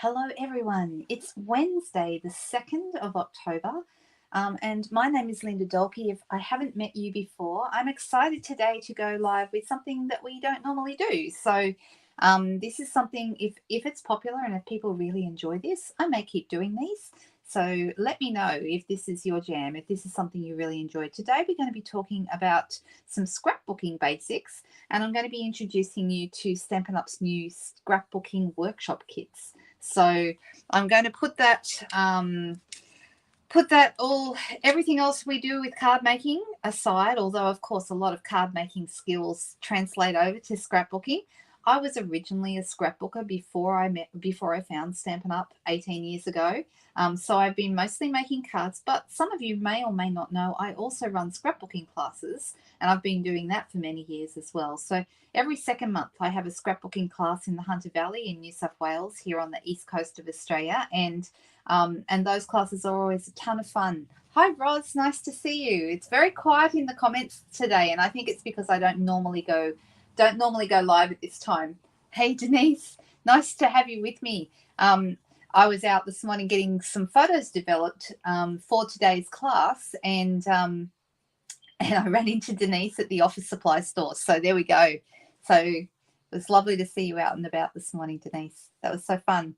Hello, everyone. It's Wednesday, the 2nd of October, and my name is Linda Dolke. If I haven't met you before, I'm excited today to go live with something that we don't normally do. So, this is something, if it's popular and if people really enjoy this, I may keep doing these. So, let me know if this is your jam, if this is something you really enjoy. Today, we're going to be talking about some scrapbooking basics, and I'm going to be introducing you to Stampin' Up's new scrapbooking workshop kits. So I'm going to put everything else we do with card making aside, although of course a lot of card making skills translate over to scrapbooking. I was originally a scrapbooker before I found Stampin' Up 18 years ago. So I've been mostly making cards, but some of you may or may not know I also run scrapbooking classes, and I've been doing that for many years as well. So every second month I have a scrapbooking class in the Hunter Valley in New South Wales here on the east coast of Australia, and those classes are always a ton of fun. Hi Roz, nice to see you. It's very quiet in the comments today, and I think it's because I don't normally go live at this time. Hey Denise, nice to have you with me. I was out this morning getting some photos developed for today's class, and I ran into Denise at the office supply store. So there we go. So it was lovely to see you out and about this morning, Denise. That was so fun.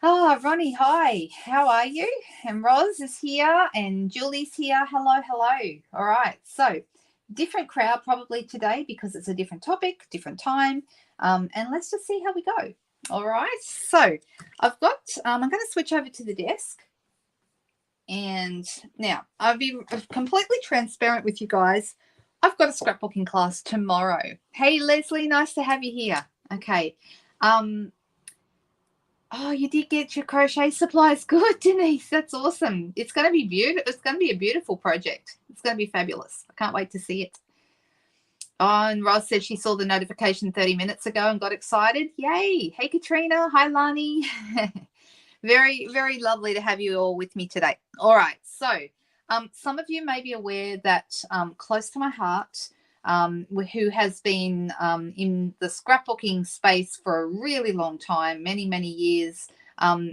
Oh, Ronnie, hi. How are you? And Roz is here and Julie's here. Hello, hello. All right. So different crowd probably today because it's a different topic, different time. And let's just see how we go. All right. So I've got, I'm going to switch over to the desk. And now I'll be completely transparent with you guys. I've got a scrapbooking class tomorrow. Hey, Leslie, nice to have you here. Okay. Oh, you did get your crochet supplies. Good, Denise. That's awesome. It's going to be beautiful. It's going to be a beautiful project. It's going to be fabulous. I can't wait to see it. Oh, and Roz said she saw the notification 30 minutes ago and got excited. Yay. Hey, Katrina. Hi, Lani. Very, very lovely to have you all with me today. All right. So some of you may be aware that close to my heart, who has been in the scrapbooking space for a really long time, many, many years,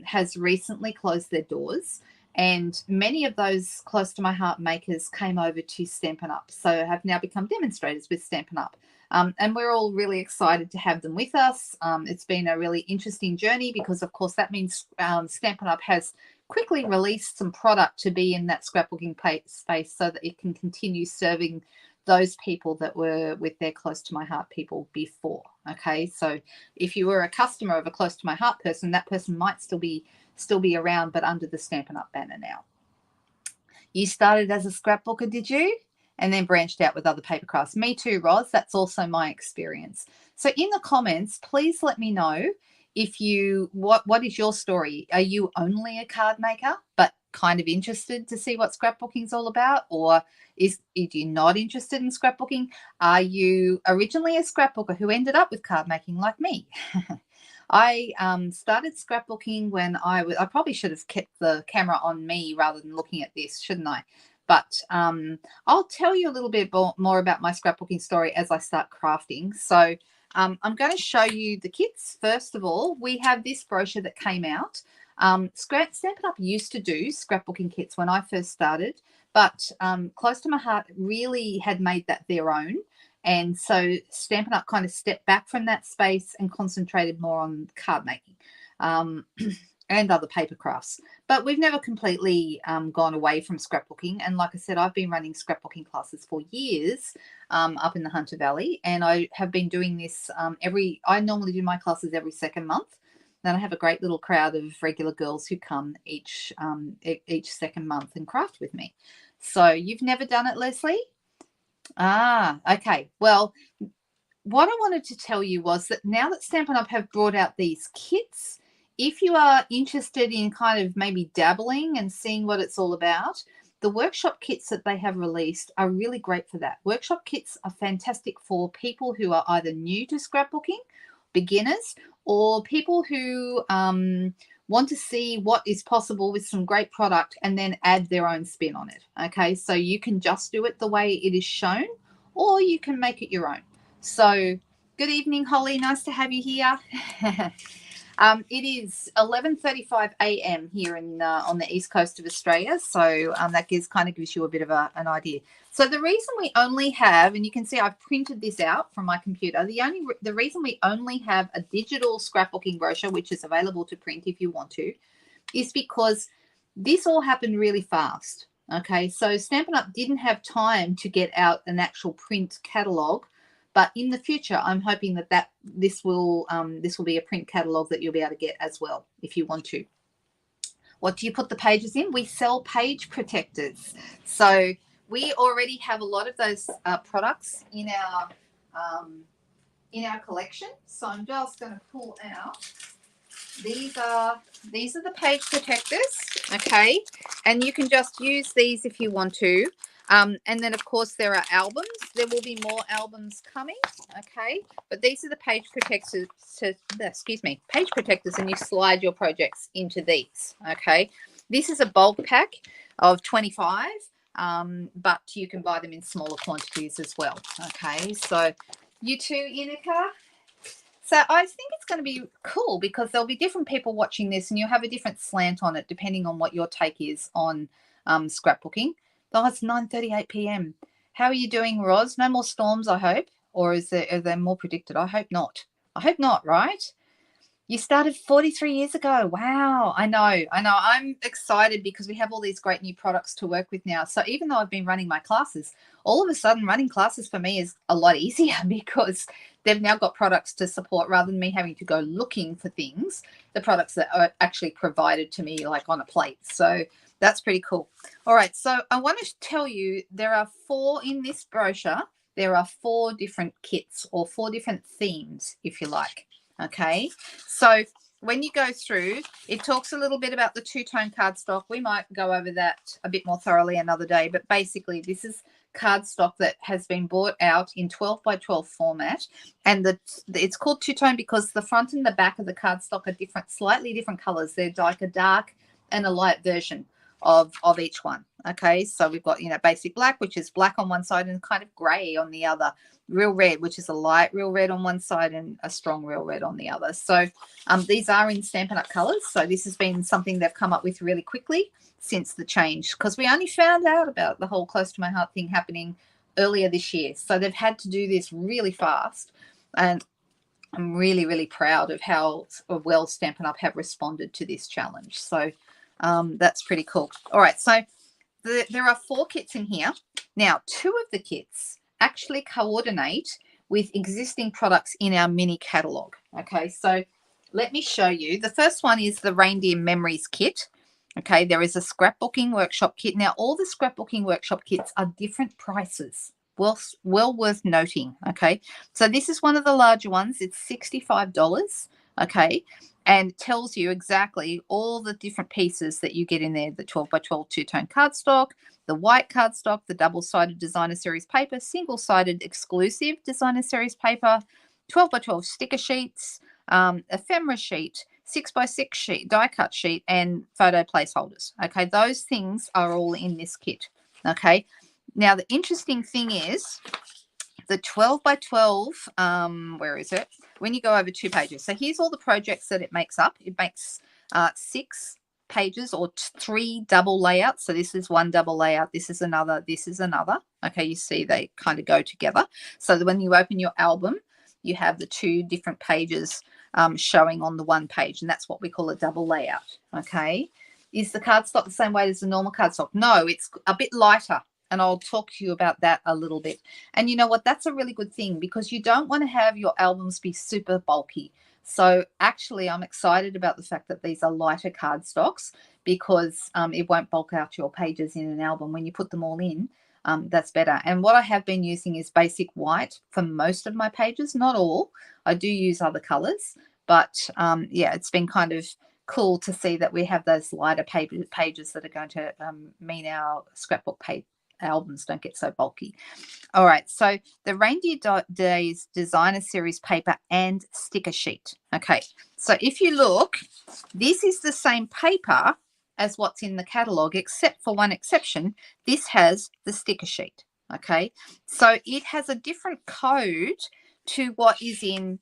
has recently closed their doors. And many of those close to my heart makers came over to Stampin' Up, so have now become demonstrators with Stampin' Up. And we're all really excited to have them with us. It's been a really interesting journey because, of course, that means Stampin' Up has quickly released some product to be in that scrapbooking space so that it can continue serving those people that were with their close to my heart people before. Okay, so if you were a customer of a close to my heart person, that person might still be around, but under the Stampin' Up banner now. You started as a scrapbooker, did you? And then branched out with other paper crafts. Me too, Roz. That's also my experience. So in the comments, please let me know if you, what is your story? Are you only a card maker, but kind of interested to see what scrapbooking is all about? Or is you not interested in scrapbooking? Are you originally a scrapbooker who ended up with card making like me? I started scrapbooking when I probably should have kept the camera on me rather than looking at this, shouldn't I? But I'll tell you a little bit more about my scrapbooking story as I start crafting. So I'm going to show you the kits. First of all, we have this brochure that came out. Stampin' Up used to do scrapbooking kits when I first started, but Close to My Heart really had made that their own. And so Stampin' Up kind of stepped back from that space and concentrated more on card making and other paper crafts. But we've never completely gone away from scrapbooking. And like I said, I've been running scrapbooking classes for years up in the Hunter Valley. And I have been doing this I normally do my classes every second month. Then I have a great little crowd of regular girls who come each second month and craft with me. So you've never done it, Leslie? Ah, okay. Well, what I wanted to tell you was that now that Stampin' Up have brought out these kits, if you are interested in kind of maybe dabbling and seeing what it's all about, the workshop kits that they have released are really great for that. Workshop kits are fantastic for people who are either new to scrapbooking, beginners, or people who want to see what is possible with some great product and then add their own spin on it. Okay, so you can just do it the way it is shown, or you can make it your own. So good evening, Holly. Nice to have you here. It is 11:35 a.m. here in on the east coast of Australia, so that kind of gives you a bit of an idea. So the reason we only have, and you can see I've printed this out from my computer. The reason we only have a digital scrapbooking brochure, which is available to print if you want to, is because this all happened really fast. Okay, so Stampin' Up didn't have time to get out an actual print catalogue. But in the future, I'm hoping that this will be a print catalogue that you'll be able to get as well if you want to. What do you put the pages in? We sell page protectors. So we already have a lot of those products in our collection. So I'm just going to pull out. These are the page protectors, okay? And you can just use these if you want to. And then, of course, there are albums. There will be more albums coming, okay? But these are the page protectors, page protectors, and you slide your projects into these, okay? This is a bulk pack of 25, but you can buy them in smaller quantities as well, okay? So you too, Inika? So I think it's going to be cool because there'll be different people watching this and you'll have a different slant on it depending on what your take is on scrapbooking. Oh, it's 9:38 p.m. How are you doing, Roz? No more storms, I hope? Or are there more predicted? I hope not. I hope not, right? You started 43 years ago. Wow. I know. I'm excited because we have all these great new products to work with now. So even though I've been running my classes, all of a sudden running classes for me is a lot easier because they've now got products to support rather than me having to go looking for things, the products that are actually provided to me like on a plate. So that's pretty cool. All right. So I want to tell you there are 4 in this brochure. There are 4 different kits or 4 different themes, if you like. Okay, so when you go through, it talks a little bit about the two-tone cardstock. We might go over that a bit more thoroughly another day, but basically this is cardstock that has been bought out in 12 by 12 format, and it's called two-tone because the front and the back of the cardstock are different, slightly different colors. They're like a dark and a light version of each one. Okay, so we've got, basic black, which is black on one side and kind of gray on the other, real red, which is a light real red on one side and a strong real red on the other. So these are in Stampin' Up colors. So this has been something they've come up with really quickly since the change, because we only found out about the whole Close to My Heart thing happening earlier this year. So they've had to do this really fast, and I'm really, really proud of how well Stampin' Up have responded to this challenge. So that's pretty cool. All right, so there are 4 kits in here. Now, 2 of the kits actually coordinate with existing products in our mini catalog. Okay, so let me show you. The first one is the Reindeer Memories kit. Okay, there is a scrapbooking workshop kit. Now, all the scrapbooking workshop kits are different prices. Well worth noting. Okay, so this is one of the larger ones. It's $65. Okay, and tells you exactly all the different pieces that you get in there. The 12 by 12 two-tone cardstock, the white cardstock, the double-sided designer series paper, single-sided exclusive designer series paper, 12 by 12 sticker sheets, ephemera sheet, 6 by 6 sheet, die-cut sheet, and photo placeholders. Okay, those things are all in this kit. Okay, now the interesting thing is the 12 by 12, where is it? When you go over 2 pages. So here's all the projects that it makes up. It makes 6 pages or 3 double layouts. So this is one double layout. This is another. This is another. Okay, you see they kind of go together. So that when you open your album, you have the 2 different pages showing on the one page. And that's what we call a double layout. Okay. Is the cardstock the same weight as the normal cardstock? No, it's a bit lighter. And I'll talk to you about that a little bit. And you know what? That's a really good thing because you don't want to have your albums be super bulky. So actually, I'm excited about the fact that these are lighter cardstocks because it won't bulk out your pages in an album. When you put them all in, that's better. And what I have been using is basic white for most of my pages, not all. I do use other colors, but yeah, it's been kind of cool to see that we have those lighter pages that are going to mean our scrapbook albums don't get so bulky. All right, so the Reindeer Days designer series paper and sticker sheet. Okay, so if you look, this is the same paper as what's in the catalog, except for one exception. This has the sticker sheet. Okay, so it has a different code to what is in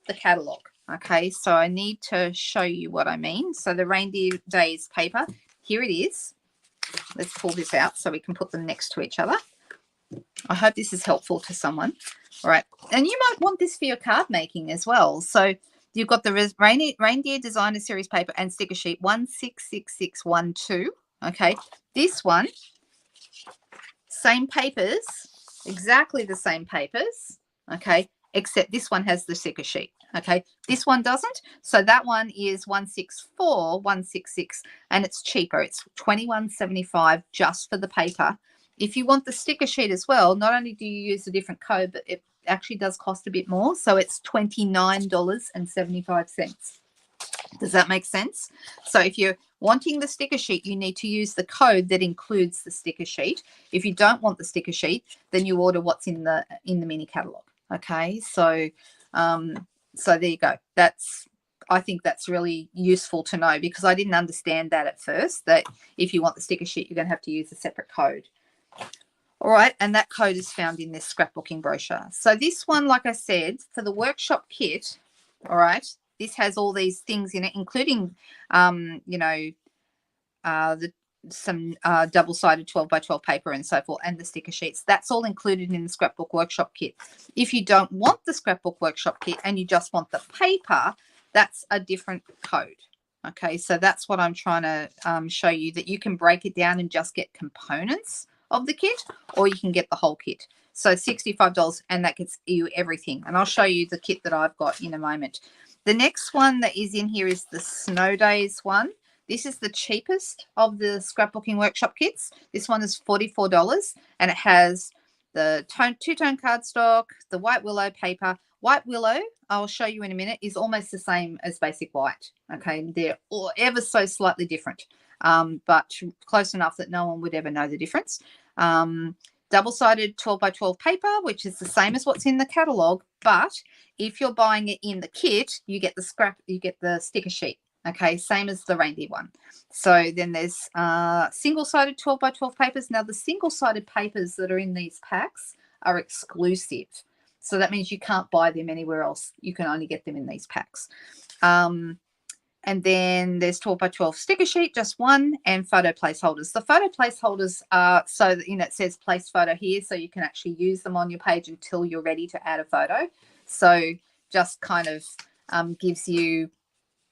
the catalog. Okay, so I need to show you what I mean. So the Reindeer Days paper, here it is. Let's pull this out so we can put them next to each other. I hope this is helpful to someone. All right, and you might want this for your card making as well. So you've got the Reindeer Designer Series paper and sticker sheet 166612. Okay, this one, same papers, exactly the same papers. Okay, except this one has the sticker sheet. Okay, this one doesn't. So that one is 164166, and it's cheaper. It's $21.75 just for the paper. If you want the sticker sheet as well, not only do you use a different code, but it actually does cost a bit more. So it's $29.75. Does that make sense? So if you're wanting the sticker sheet, you need to use the code that includes the sticker sheet. If you don't want the sticker sheet, then you order what's in the mini catalog. Okay, so so there you go. I think that's really useful to know, because I didn't understand that at first, that if you want the sticker sheet, you're going to have to use a separate code. All right, and that code is found in this scrapbooking brochure. So this one, like I said, for the workshop kit, all right, this has all these things in it, including, you know, some double-sided 12x12 paper and so forth, and the sticker sheets. That's all included in the scrapbook workshop kit. If you don't want the scrapbook workshop kit and you just want the paper, that's a different code. Okay, so that's what I'm trying to show you, that you can break it down and just get components of the kit, or you can get the whole kit. So $65, and that gets you everything. And I'll show you the kit that I've got in a moment. The next one that is in here is the Snow Days one. This is the cheapest of the scrapbooking workshop kits. This one is $44, and it has the two-tone cardstock, the white willow paper. White willow, I'll show you in a minute, is almost the same as basic white. Okay, they're all ever so slightly different, but close enough that no one would ever know the difference. Double-sided 12x12 paper, which is the same as what's in the catalog, but if you're buying it in the kit, you get the sticker sheet. Okay, same as the reindeer one. So then there's single-sided 12x12 papers. Now the single-sided papers that are in these packs are exclusive. So that means you can't buy them anywhere else. You can only get them in these packs. And then there's 12x12 sticker sheet, just one, and photo placeholders. The photo placeholders are so that, you know, it says place photo here, so you can actually use them on your page until you're ready to add a photo. So just kind of gives you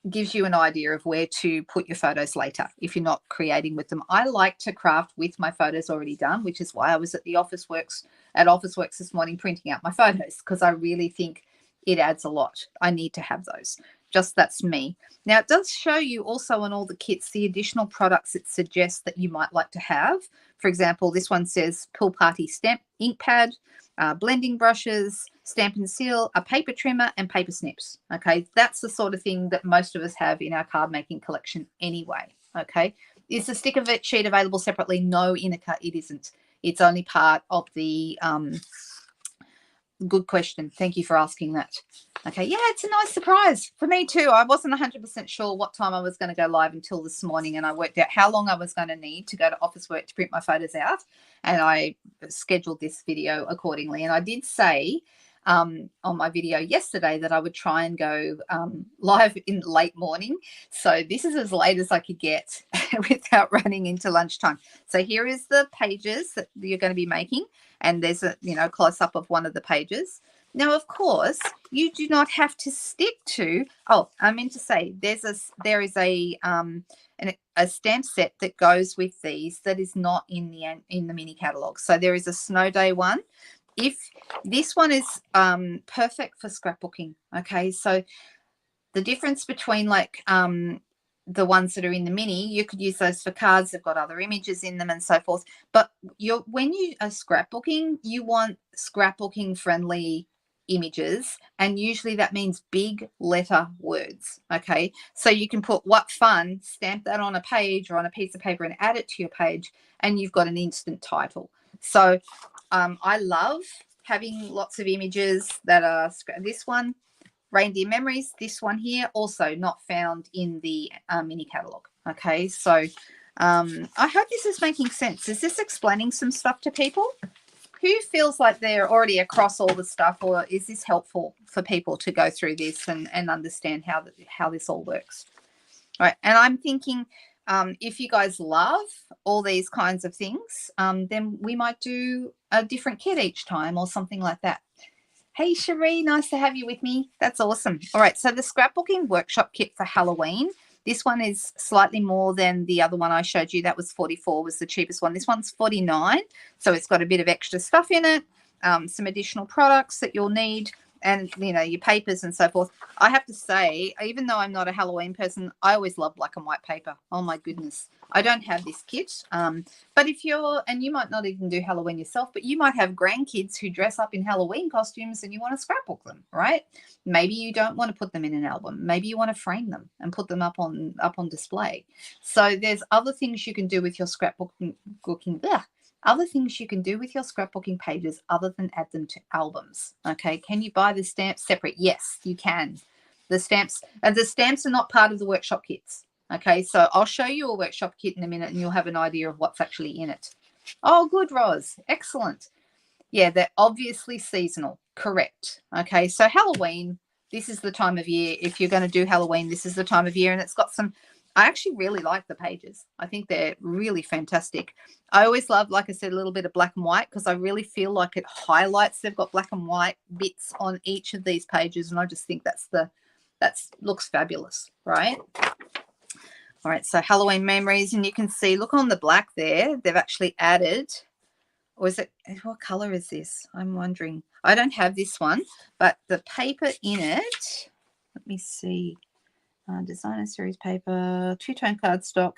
an idea of where to put your photos later if you're not creating with them. I like to craft with my photos already done, which is why I was at the Officeworks this morning printing out my photos, because I really think it adds a lot. I need to have those. Just that's me. Now, it does show you also on all the kits the additional products it suggests that you might like to have. For example, this one says Pool Party Stamp Ink Pad, blending brushes, stamp and seal, a paper trimmer, and paper snips. Okay, that's the sort of thing that most of us have in our card making collection anyway. Okay, is the sticker sheet available separately? No, in a card it isn't. It's only part of the good question. Thank you for asking that. Okay, yeah, it's a nice surprise for me too. I wasn't 100% sure what time I was going to go live until this morning, and I worked out how long I was going to need to go to Officeworks to print my photos out, and I scheduled this video accordingly. And I did say on my video yesterday that I would try and go live in late morning. So this is as late as I could get without running into lunchtime. So here is the pages that you're going to be making, and there's a close up of one of the pages. Now, of course, you do not have to stick to. Oh, I meant to say there is a stamp set that goes with these that is not in the mini catalog. So there is a Snow Day one. If this one is perfect for scrapbooking. Okay, so the difference between the ones that are in the mini, you could use those for cards. They've got other images in them and so forth. But when you are scrapbooking, you want scrapbooking friendly images, and usually that means big letter words. Okay, so you can put "what fun," stamp that on a page or on a piece of paper and add it to your page, and you've got an instant title. So I love having lots of images that are this one. Reindeer Memories, this one here, also not found in the mini catalog. Okay, so I hope this is making sense. Is this explaining some stuff to people? who feels like they're already across all the stuff, or is this helpful for people to go through this and understand how this all works? All right, and I'm thinking if you guys love all these kinds of things, then we might do a different kit each time or something like that. Hey, Cherie, nice to have you with me. That's awesome. All right, so the scrapbooking workshop kit for Halloween. This one is slightly more than the other one I showed you. That was 44, was the cheapest one. This one's 49, so it's got a bit of extra stuff in it, some additional products that you'll need, and, you know, your papers and so forth. I have to say, even though I'm not a Halloween person, I always love black and white paper. Oh, my goodness. I don't have this kit, but if you're, and you might not even do Halloween yourself, but you might have grandkids who dress up in Halloween costumes and you want to scrapbook them, right? Maybe you don't want to put them in an album. Maybe you want to frame them and put them up on display. So there's other things you can do with your scrapbooking. Other things you can do with your scrapbooking pages other than add them to albums. Okay, can you buy the stamps separate? Yes, you can. The stamps are not part of the workshop kits. Okay, so I'll show you a workshop kit in a minute and you'll have an idea of what's actually in it. Oh, good, Roz. Excellent. Yeah, they're obviously seasonal. Correct. Okay, so Halloween, this is the time of year. If you're going to do Halloween, this is the time of year, and it's got some, I actually really like the pages. I think they're really fantastic. I always love, like I said, a little bit of black and white because I really feel like it highlights. They've got black and white bits on each of these pages, and I just think that looks fabulous, right? All right, so Halloween memories, and you can see, look on the black there, they've actually added, or is it, what color is this? I'm wondering. I don't have this one, but the paper in it, let me see. Designer series paper, two-tone cardstock.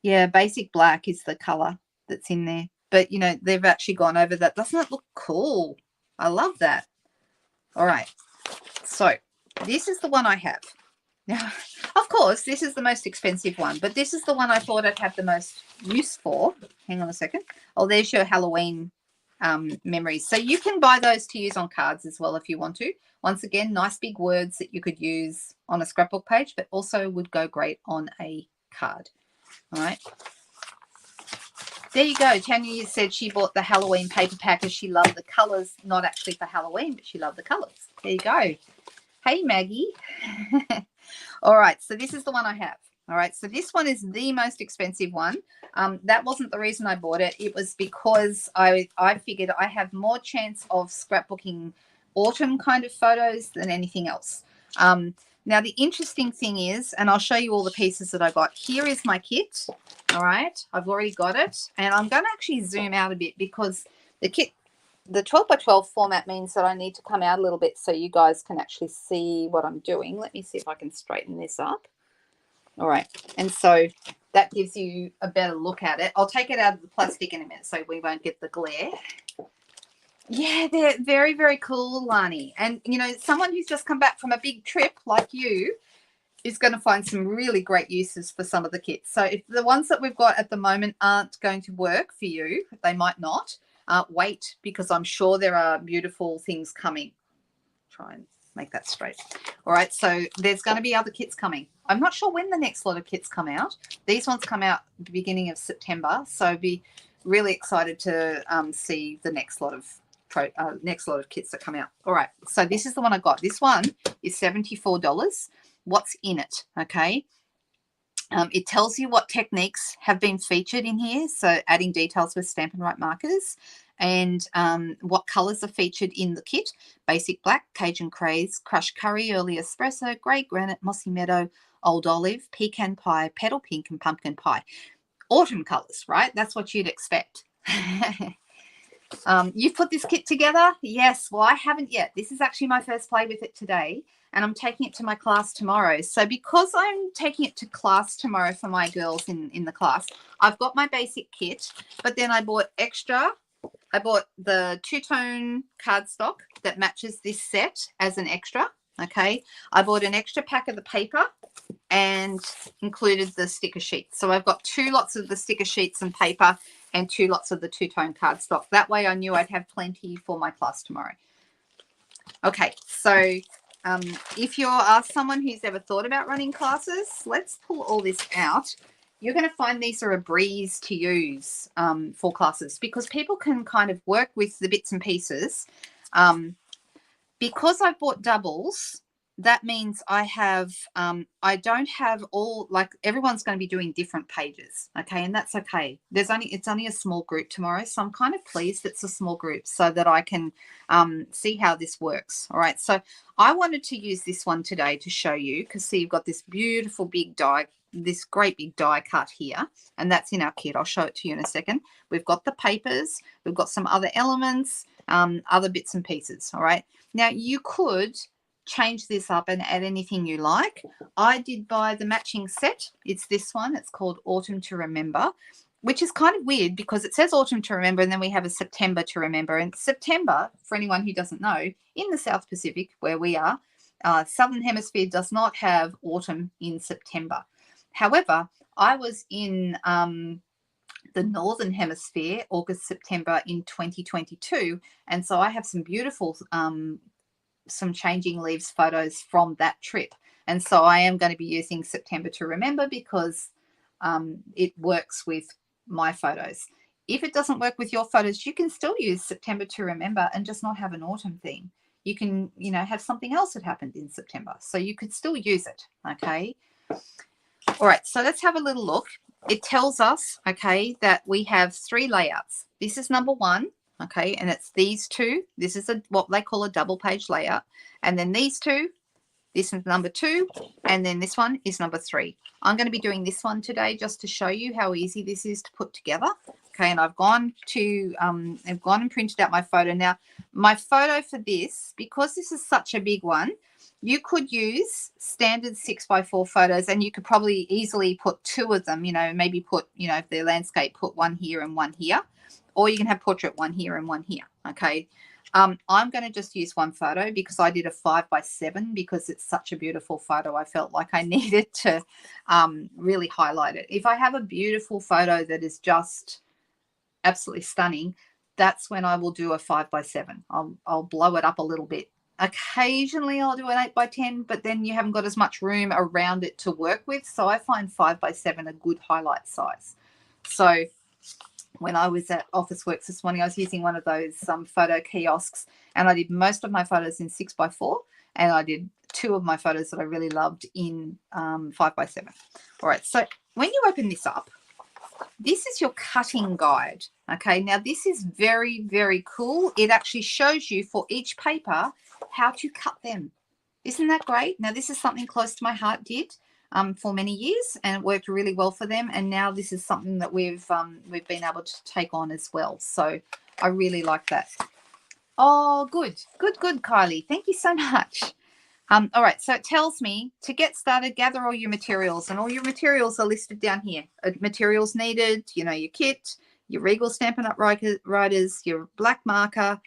Yeah, basic black is the color that's in there. But, you know, they've actually gone over that. Doesn't it look cool? I love that. All right. So this is the one I have. Now, of course, this is the most expensive one, but this is the one I thought I'd have the most use for. Hang on a second. Oh, there's your Halloween memories. So you can buy those to use on cards as well if you want to. Once again, nice big words that you could use on a scrapbook page, but also would go great on a card. All right. There you go. Tanya said she bought the Halloween paper pack as she loved the colors, not actually for Halloween, but she loved the colors. There you go. Hey, Maggie. All right. So this is the one I have. All right. So this one is the most expensive one. That wasn't the reason I bought it. It was because I figured I have more chance of scrapbooking autumn kind of photos than anything else. Now, the interesting thing is, and I'll show you all the pieces that I got. Here is my kit. All right. I've already got it. And I'm going to actually zoom out a bit because the kit, the 12 by 12 format means that I need to come out a little bit so you guys can actually see what I'm doing. Let me see if I can straighten this up. All right. And so that gives you a better look at it. I'll take it out of the plastic in a minute so we won't get the glare. Yeah, they're very, very cool, Lani. And, you know, someone who's just come back from a big trip like you is going to find some really great uses for some of the kits. So if the ones that we've got at the moment aren't going to work for you, they might not. Wait, because I'm sure there are beautiful things coming. Try and make that straight. All right, so there's going to be other kits coming. I'm not sure when the next lot of kits come out. These ones come out at the beginning of September, so be really excited to see the next lot of kits that come out. All right, so this is the one I got. This one is $74. What's in it? Okay. It tells you what techniques have been featured in here, so adding details with Stampin' Up markers, and what colours are featured in the kit. Basic black, Cajun craze, crushed curry, early espresso, grey granite, mossy meadow, old olive, pecan pie, petal pink, and pumpkin pie. Autumn colours, right? That's what you'd expect. You've put this kit together? Yes. Well, I haven't yet. This is actually my first play with it today, and I'm taking it to my class tomorrow. So because I'm taking it to class tomorrow for my girls in the class, I've got my basic kit, but then I bought extra. I bought the two-tone cardstock that matches this set as an extra, okay? I bought an extra pack of the paper and included the sticker sheets. So I've got 2 lots of the sticker sheets and paper and 2 lots of the two-tone cardstock. That way I knew I'd have plenty for my class tomorrow. Okay, so if you are someone who's ever thought about running classes, let's pull all this out. you're going to find these are a breeze to use for classes, because people can kind of work with the bits and pieces. Because I've bought doubles, that means I have, I don't have all, like everyone's going to be doing different pages. Okay. And that's okay. It's only a small group tomorrow. So I'm kind of pleased it's a small group so that I can see how this works. All right. So I wanted to use this one today to show you, because see, you've got this beautiful big die, this great big die cut here, and that's in our kit. I'll show it to you in a second. We've got the papers, we've got some other elements, other bits and pieces. All right. Now you could change this up and add anything you like. I did buy the matching set. It's this one. It's called Autumn to Remember, which is kind of weird because it says Autumn to Remember and then we have a September to Remember. And September, for anyone who doesn't know, in the South Pacific where we are, Southern Hemisphere does not have autumn in September. However, I was in the Northern Hemisphere, August, September in 2022. And so I have some beautiful, some changing leaves photos from that trip. And so I am going to be using September to Remember because it works with my photos. If it doesn't work with your photos, you can still use September to Remember and just not have an autumn theme. You can, you know, have something else that happened in September. So you could still use it, okay? All right, so let's have a little look. It tells us, okay, that we have 3 layouts. This is number 1, okay, and it's these 2. This is what they call a double page layout. And then these 2, this is number 2, and then this one is number 3. I'm going to be doing this one today just to show you how easy this is to put together. Okay, and I've gone and printed out my photo. Now, my photo for this, because this is such a big one, you could use standard 6x4 photos and you could probably easily put 2 of them, you know, maybe put, you know, if they're landscape, put 1 here and 1 here, or you can have portrait 1 here and 1 here. Okay. I'm going to just use 1 photo because I did a 5x7 because it's such a beautiful photo. I felt like I needed to really highlight it. If I have a beautiful photo that is just absolutely stunning, that's when I will do a 5x7. I'll blow it up a little bit. Occasionally I'll do an 8x10, but then you haven't got as much room around it to work with. So I find 5x7 a good highlight size. So when I was at Officeworks this morning, I was using one of those photo kiosks, and I did most of my photos in 6x4, and I did 2 of my photos that I really loved in 5x7. All right, so when you open this up, this is your cutting guide. Okay, now this is very, very cool. It actually shows you for each paper how to cut them. Isn't that great? Now this is something close to my heart did for many years, and it worked really well for them. And now this is something that we've been able to take on as well. So I really like that. Oh, good, Kylie. Thank you so much. All right, so it tells me to get started, gather all your materials, and all your materials are listed down here. Materials needed, you know, your kit, your Regal Stampin' Up writers, your black marker.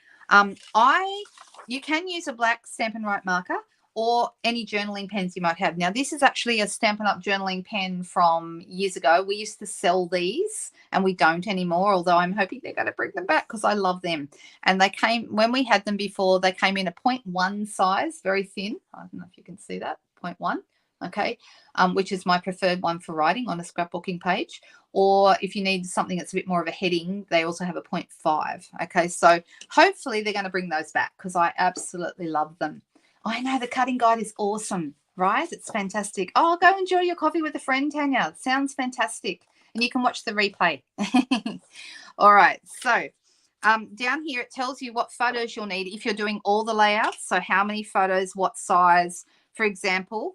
You can use a black Stampin' Write marker or any journaling pens you might have. Now, this is actually a Stampin' Up journaling pen from years ago. We used to sell these, and we don't anymore, although I'm hoping they're going to bring them back because I love them. And they came, when we had them before, they came in a 0.1 size, very thin. I don't know if you can see that, 0.1, okay, which is my preferred one for writing on a scrapbooking page. Or if you need something that's a bit more of a heading, they also have a 0.5, okay? So hopefully they're going to bring those back because I absolutely love them. I know the cutting guide is awesome, right? It's fantastic. Oh, go enjoy your coffee with a friend, Tanya. It sounds fantastic. And you can watch the replay. All right. So down here, it tells you what photos you'll need if you're doing all the layouts. So how many photos, what size. For example,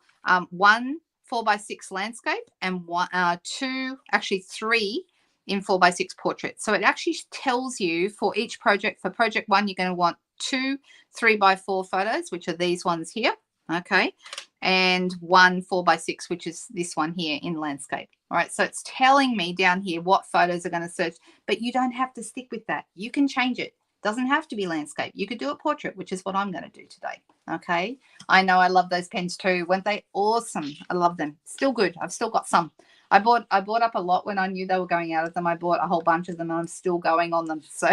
1 4x6 landscape and 3 in 4x6 portrait. So it actually tells you for each project, for project 1, you're going to want 2 3x4 photos, which are these ones here, okay, and 1 4x6, which is this one here in landscape. All right, so it's telling me down here what photos are going to search, but you don't have to stick with that. You can change it. Doesn't have to be landscape. You could do a portrait, which is what I'm going to do today. Okay, I know I love those pens too. Weren't they awesome? I love them. Still good. I've still got some. I bought up a lot when I knew they were going out of them. I bought a whole bunch of them and I'm still going on them. So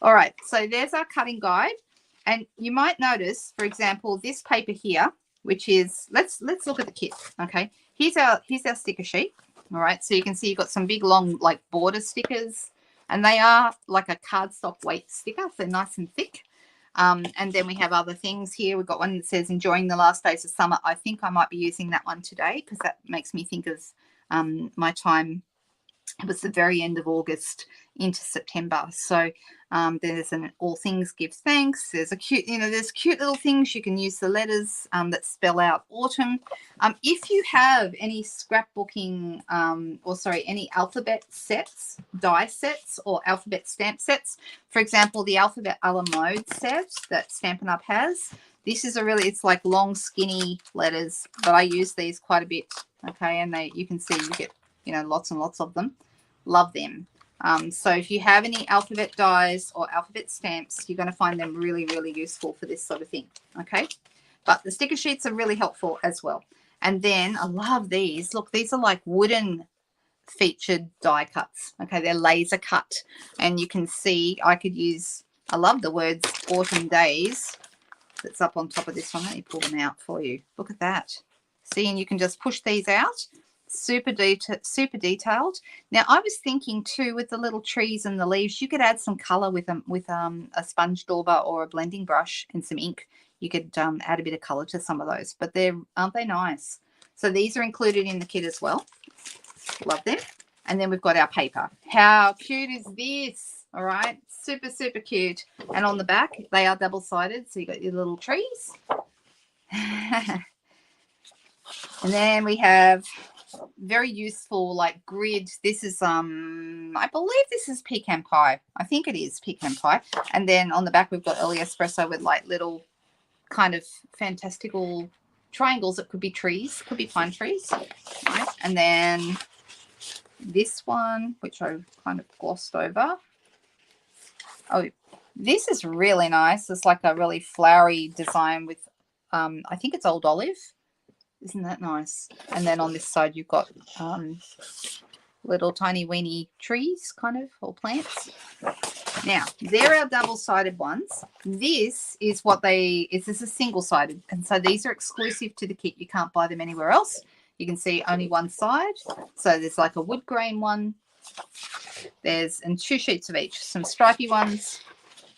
all right, so there's our cutting guide. And you might notice, for example, this paper here, which is, let's look at the kit. Okay, here's our sticker sheet. All right, so you can see you've got some big long like border stickers, and they are like a cardstock weight sticker. So they're nice and thick. And then we have other things here. We've got one that says enjoying the last days of summer. I think I might be using that one today because that makes me think of my time. It was the very end of August into September. So there's an all things give thanks. There's a cute, there's cute little things. You can use the letters that spell out autumn. If you have any scrapbooking any alphabet sets, die sets, or alphabet stamp sets, for example, the alphabet a la mode set that Stampin' Up has, this is it's like long skinny letters, but I use these quite a bit. Okay, and you can see you get lots and lots of them. Love them. So if you have any alphabet dies or alphabet stamps, you're going to find them really, really useful for this sort of thing. Okay, but the sticker sheets are really helpful as well. And then I love these. Look, these are like wooden featured die cuts. Okay, they're laser cut, and you can see I love the words autumn days that's up on top of this one. Let me pull them out for you. Look at that. See, and you can just push these out. Super detailed. Now I was thinking too, with the little trees and the leaves, you could add some color with them with a sponge dauber or a blending brush and some ink. You could add a bit of color to some of those, but aren't they nice? So these are included in the kit as well. Love them. And then we've got our paper. How cute is this? All right, super cute. And on the back they are double-sided, so you got your little trees. And then we have very useful like grid. This is I believe this is pecan pie. I think it is pecan pie. And then on the back we've got early espresso with like little kind of fantastical triangles. It could be trees, could be pine trees, right? And then this one, which I kind of glossed over. Oh, this is really nice. It's like a really flowery design with I think it's old olive. Isn't that nice? And then on this side, you've got little tiny weeny trees, kind of, or plants. Now, they're our double-sided ones. This is this is single-sided. And so these are exclusive to the kit. You can't buy them anywhere else. You can see only one side. So there's like a wood grain one. And 2 sheets of each. Some stripy ones.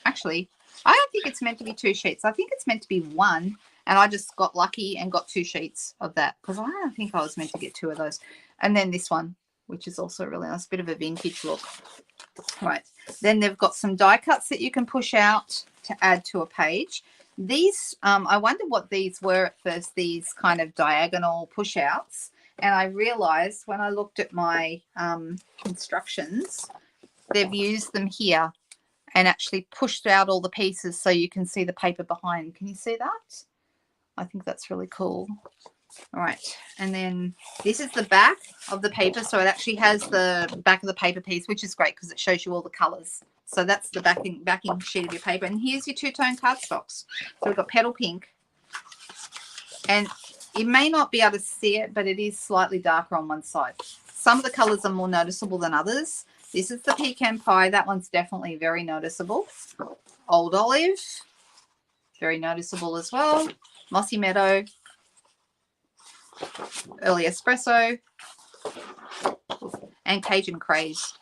Actually, I don't think it's meant to be 2 sheets. I think it's meant to be 1. And I just got lucky and got 2 sheets of that because I don't think I was meant to get 2 of those. And then this one, which is also really nice, bit of a vintage look. Right. Then they've got some die cuts that you can push out to add to a page. These, I wondered what these were at first, these kind of diagonal push outs. And I realized when I looked at my instructions, they've used them here and actually pushed out all the pieces so you can see the paper behind. Can you see that? I think that's really cool. All right, and then this is the back of the paper. So it actually has the back of the paper piece, which is great because it shows you all the colors. So that's the backing sheet of your paper. And here's your 2-tone cardstocks. So we've got petal pink. And you may not be able to see it, but it is slightly darker on one side. Some of the colors are more noticeable than others. This is the pecan pie. That one's definitely very noticeable. Old olive, very noticeable as well. Mossy Meadow, early espresso, and Cajun Craze.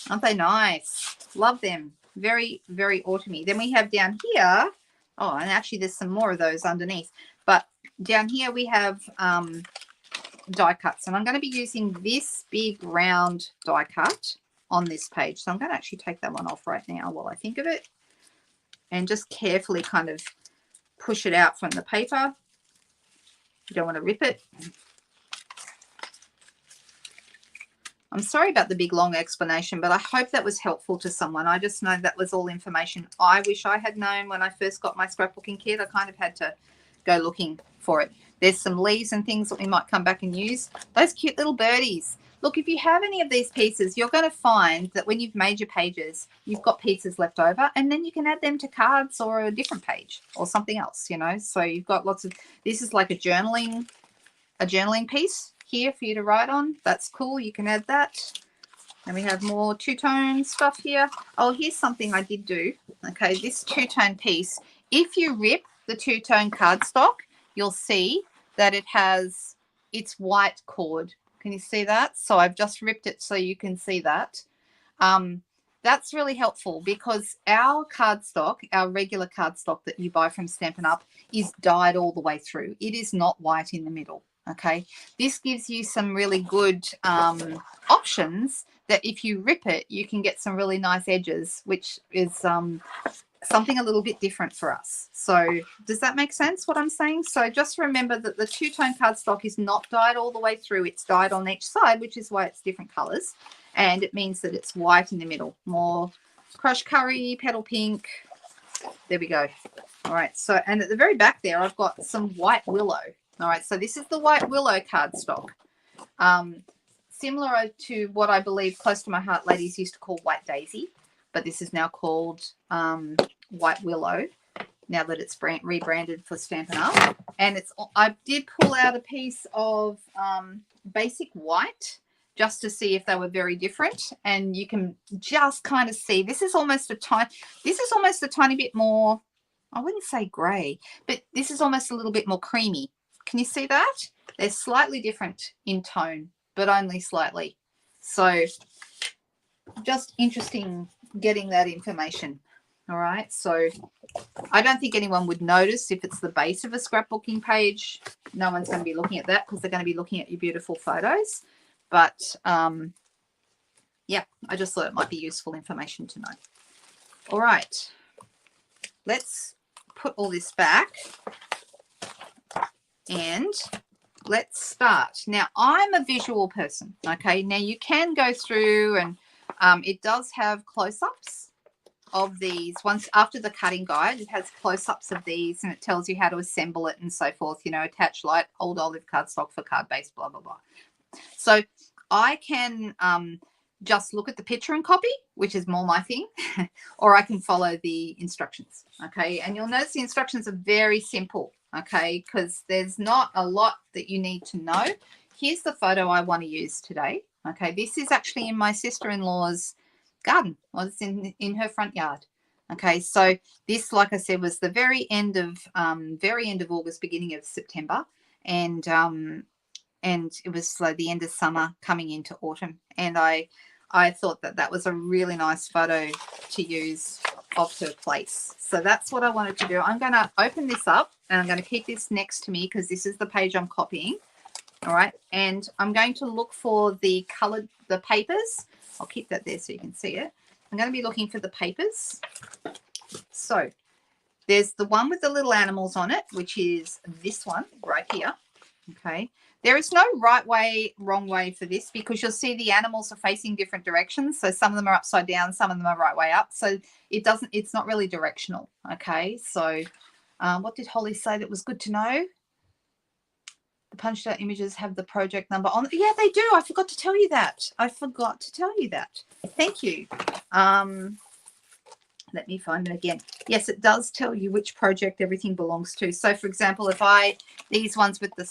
Aren't they nice? Love them. Very, very autumny. Then we have down here, oh, and actually there's some more of those underneath. But down here we have die cuts. And I'm going to be using this big round die cut on this page. So I'm going to actually take that one off right now while I think of it. And just carefully kind of push it out from the paper. You don't want to rip it. I'm sorry about the big long explanation, but I hope that was helpful to someone. I just know that was all information I wish I had known when I first got my scrapbooking kit. I kind of had to go looking for it. There's some leaves and things that we might come back and use. Those cute little birdies. Look, if you have any of these pieces, you're going to find that when you've made your pages, you've got pieces left over, and then you can add them to cards or a different page or something else, So you've got lots of, this is like a journaling piece here for you to write on. That's cool. You can add that. And we have more 2-tone stuff here. Oh, here's something I did do. Okay, this 2-tone piece, if you rip the 2-tone cardstock, you'll see that it has its white cord Can you see that? So I've just ripped it so you can see that. That's really helpful because our cardstock, our regular cardstock that you buy from Stampin' Up, is dyed all the way through. It is not white in the middle, okay? This gives you some really good options that if you rip it, you can get some really nice edges, which is something a little bit different for us. So does that make sense what I'm saying? So just remember that the two-tone cardstock is not dyed all the way through. It's dyed on each side, which is why it's different colors. And it means that it's white in the middle. More crushed curry, petal pink. There we go. All right. So, and at the very back there, I've got some white willow. All right. So this is the white willow cardstock. Similar to what I believe Close to My Heart ladies used to call white daisy. But this is now called white willow, now that it's rebranded for Stampin' Up. And I did pull out a piece of basic white just to see if they were very different. And you can just kind of see, this is almost a tiny bit more, I wouldn't say gray, but this is almost a little bit more creamy. Can you see that? They're slightly different in tone, but only slightly. So just interesting getting that information. All right, so I don't think anyone would notice if it's the base of a scrapbooking page. No one's going to be looking at that because they're going to be looking at your beautiful photos. But yeah, I just thought it might be useful information to know. All right, let's put all this back and let's start. Now, I'm a visual person, okay? Now, you can go through and it does have close-ups of these. Once after the cutting guide, it has close-ups of these and it tells you how to assemble it and so forth, you know, attach light old olive cardstock for card base, blah, blah, blah. So I can just look at the picture and copy, which is more my thing, or I can follow the instructions, okay? And you'll notice the instructions are very simple, okay, because there's not a lot that you need to know. Here's the photo I want to use today, okay? This is actually in my sister-in-law's garden. Well, it's in her front yard, okay? So this, like I said, was the very end of August, beginning of September, and it was like the end of summer coming into autumn. And I thought that was a really nice photo to use of her place. So that's what I wanted to do. I'm going to open this up and I'm going to keep this next to me because this is the page I'm copying. All right. And I'm going to look for the papers. I'll keep that there so you can see it. I'm going to be looking for the papers. So there's the one with the little animals on it, which is this one right here. Okay. There is no right way, wrong way for this because you'll see the animals are facing different directions. So some of them are upside down, some of them are right way up. So it's not really directional. Okay. So what did Holly say that was good to know? The punched out images have the project number on. Yeah, they do. I forgot to tell you that. Thank you. Let me find it again. Yes, it does tell you which project everything belongs to. So, for example, if these ones with the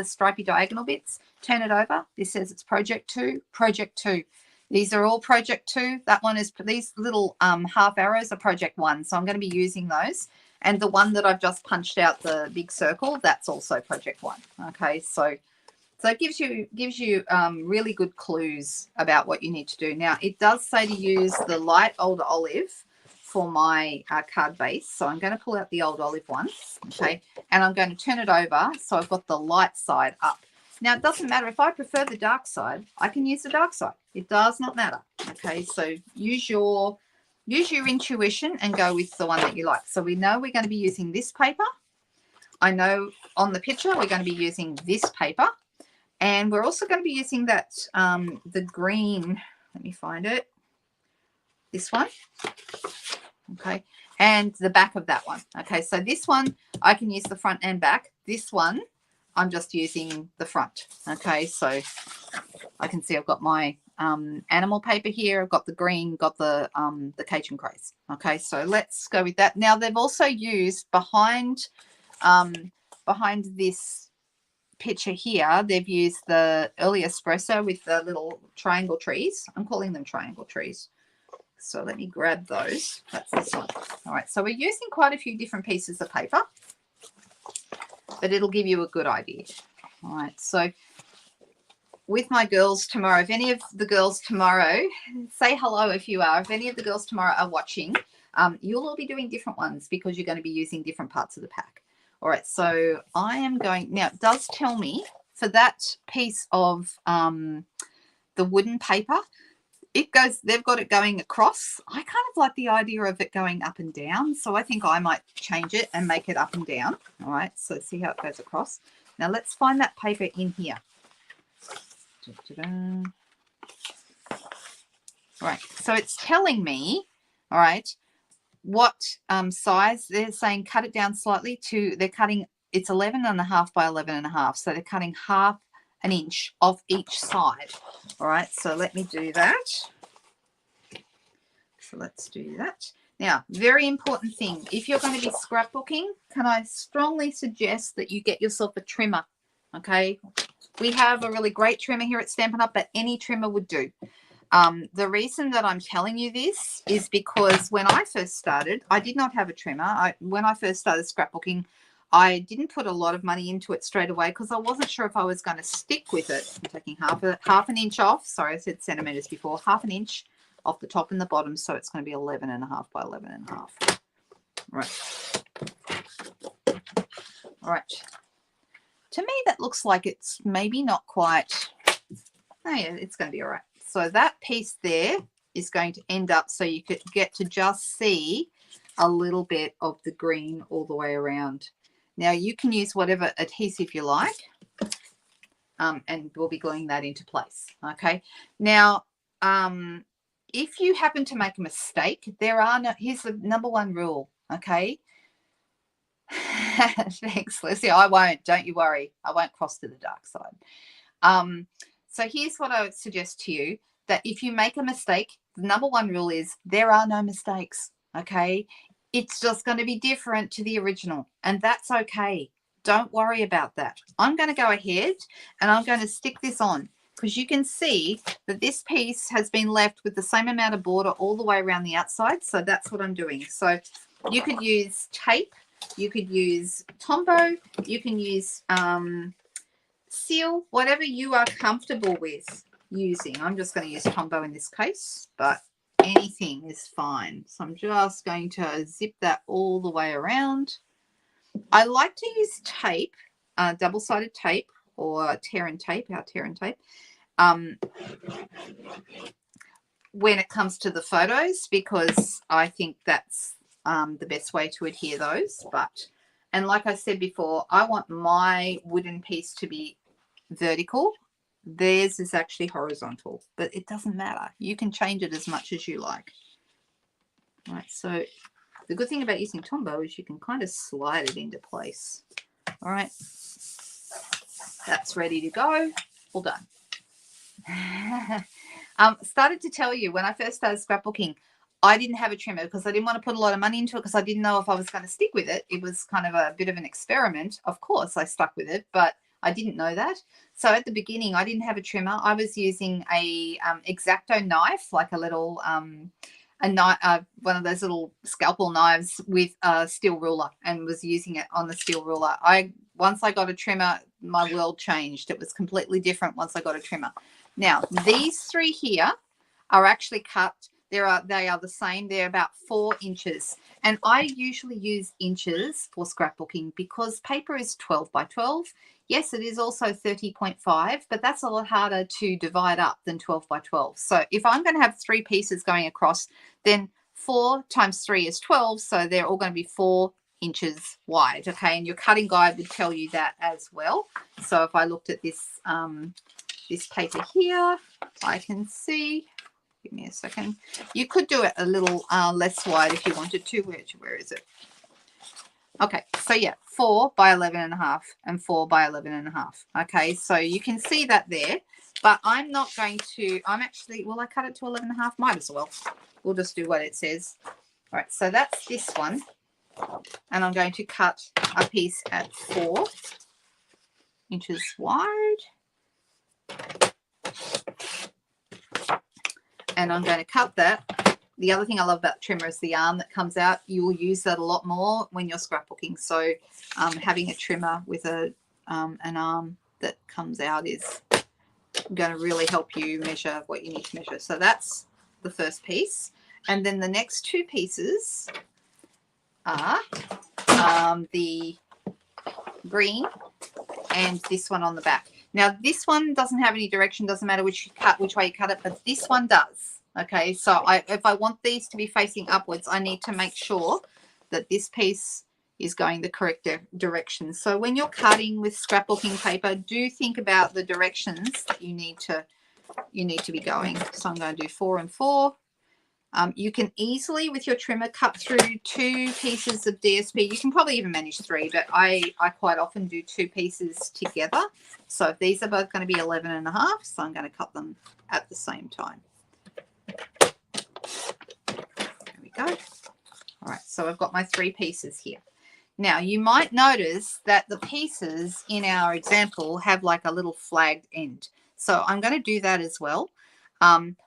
stripy diagonal bits, turn it over. This says it's project 2, project 2. These are all project 2. That one is, these little half arrows are project 1. So I'm going to be using those. And the one that I've just punched out, the big circle, that's also project 1. Okay, so it gives you really good clues about what you need to do. Now, it does say to use the light old olive for my card base. So I'm going to pull out the old olive one, okay, and I'm going to turn it over so I've got the light side up. Now, it doesn't matter. If I prefer the dark side, I can use the dark side. It does not matter, okay? So use your intuition and go with the one that you like. So we know we're going to be using this paper. I know on the picture we're going to be using this paper. And we're also going to be using that, the green, let me find it, this one, okay, and the back of that one. Okay, so this one, I can use the front and back. This one, I'm just using the front. Okay, so I can see I've got my animal paper here. I've got the green, got the Cajun Craze. Okay, so let's go with that. Now, they've also used behind this picture here, they've used the early espresso with the little triangle trees. I'm calling them triangle trees. So let me grab those. That's this one. All right, so we're using quite a few different pieces of paper, but it'll give you a good idea. All right, so with my girls tomorrow. If any of the girls tomorrow, say hello if you are. If any of the girls tomorrow are watching, you'll all be doing different ones because you're going to be using different parts of the pack. All right, so I am going, now it does tell me for that piece of the wooden paper, it goes, they've got it going across. I kind of like the idea of it going up and down, so I think I might change it and make it up and down. All right, so see how it goes across. Now let's find that paper in here. All right, so it's telling me, all right, what size. They're saying cut it down slightly to, they're cutting, it's 11.5 by 11.5, so they're cutting half an inch off each side. All right, so let me do that. So let's do that. Now, very important thing, if you're going to be scrapbooking, can I strongly suggest that you get yourself a trimmer, okay? We have a really great trimmer here at Stampin' Up, but any trimmer would do. The reason that I'm telling you this is because when I first started, I did not have a trimmer. When I first started scrapbooking, I didn't put a lot of money into it straight away because I wasn't sure if I was going to stick with it. I'm taking half an inch off. Sorry, I said centimeters before. Half an inch off the top and the bottom, so it's going to be 11.5 by 11.5. Right. All right. To me, that looks like it's maybe not quite. Oh yeah, it's going to be all right. So that piece there is going to end up so you could get to just see a little bit of the green all the way around. Now you can use whatever adhesive you like, and we'll be gluing that into place. Okay. Now, if you happen to make a mistake, there are no, here's the number one rule. Okay. Thanks, Lucy. I won't. Don't you worry. I won't cross to the dark side. So here's what I would suggest to you, that if you make a mistake, the number one rule is there are no mistakes, okay? It's just going to be different to the original, and that's okay. Don't worry about that. I'm going to go ahead and I'm going to stick this on because you can see that this piece has been left with the same amount of border all the way around the outside, so that's what I'm doing. So you could use tape, you could use Tombow, you can use seal, whatever you are comfortable with using. I'm just going to use Tombow in this case, but anything is fine. So I'm just going to zip that all the way around. I like to use tape, double-sided tape or tear and tape, our tear and tape, when it comes to the photos, because I think that's the best way to adhere those. And like I said before, I want my wooden piece to be vertical. Theirs is actually horizontal, but it doesn't matter. You can change it as much as you like. All right, so the good thing about using Tombow is you can kind of slide it into place. All right, that's ready to go. All done. Started to tell you, when I first started scrapbooking, I didn't have a trimmer because I didn't want to put a lot of money into it because I didn't know if I was going to stick with it. It was kind of a bit of an experiment. Of course, I stuck with it, but I didn't know that. So at the beginning, I didn't have a trimmer. I was using a X-Acto knife, like a little one of those little scalpel knives with a steel ruler, and was using it on the steel ruler. Once I got a trimmer, my world changed. It was completely different once I got a trimmer. Now, these three here are actually cut. They are the same. They're about 4 inches. And I usually use inches for scrapbooking because paper is 12 by 12. Yes, it is also 30.5, but that's a lot harder to divide up than 12 by 12. So if I'm going to have 3 pieces going across, then 4 times 3 is 12. So they're all going to be 4 inches wide. Okay, and your cutting guide would tell you that as well. So if I looked at this, this paper here, I can see. Give me a second. You could do it a little less wide if you wanted to. Where is it? Okay, so yeah, 4 by 11.5 and 4 by 11.5. Okay, so you can see that there, but I'm not going to, will I cut it to 11.5? Might as well. We'll just do what it says. All right, so that's this one. And I'm going to cut a piece at 4 inches wide. And I'm going to cut that. The other thing I love about the trimmer is the arm that comes out. You will use that a lot more when you're scrapbooking. So having a trimmer with an arm that comes out is going to really help you measure what you need to measure. So that's the first piece. And then the next two pieces are the green and this one on the back. Now this one doesn't have any direction, doesn't matter which way you cut it, but this one does. Okay, so if I want these to be facing upwards, I need to make sure that this piece is going the correct direction. So when you're cutting with scrapbooking paper, do think about the directions that you need to be going. So I'm going to do 4 and 4. You can easily, with your trimmer, cut through 2 pieces of DSP. You can probably even manage 3, but I quite often do 2 pieces together. So if these are both going to be 11.5, so I'm going to cut them at the same time. There we go. All right, so I've got my 3 pieces here. Now, you might notice that the pieces in our example have like a little flagged end. So I'm going to do that as well.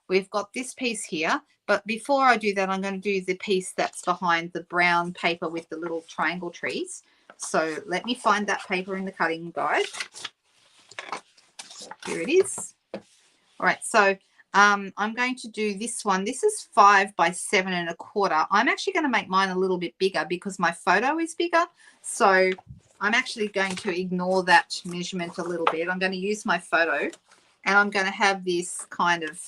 We've got this piece here, but before I do that, I'm going to do the piece that's behind the brown paper with the little triangle trees. So let me find that paper in the cutting guide. Here it is. All right, so I'm going to do this one. This is 5 by 7 1/4. I'm actually going to make mine a little bit bigger because my photo is bigger. So I'm actually going to ignore that measurement a little bit. I'm going to use my photo, and I'm going to have this kind of,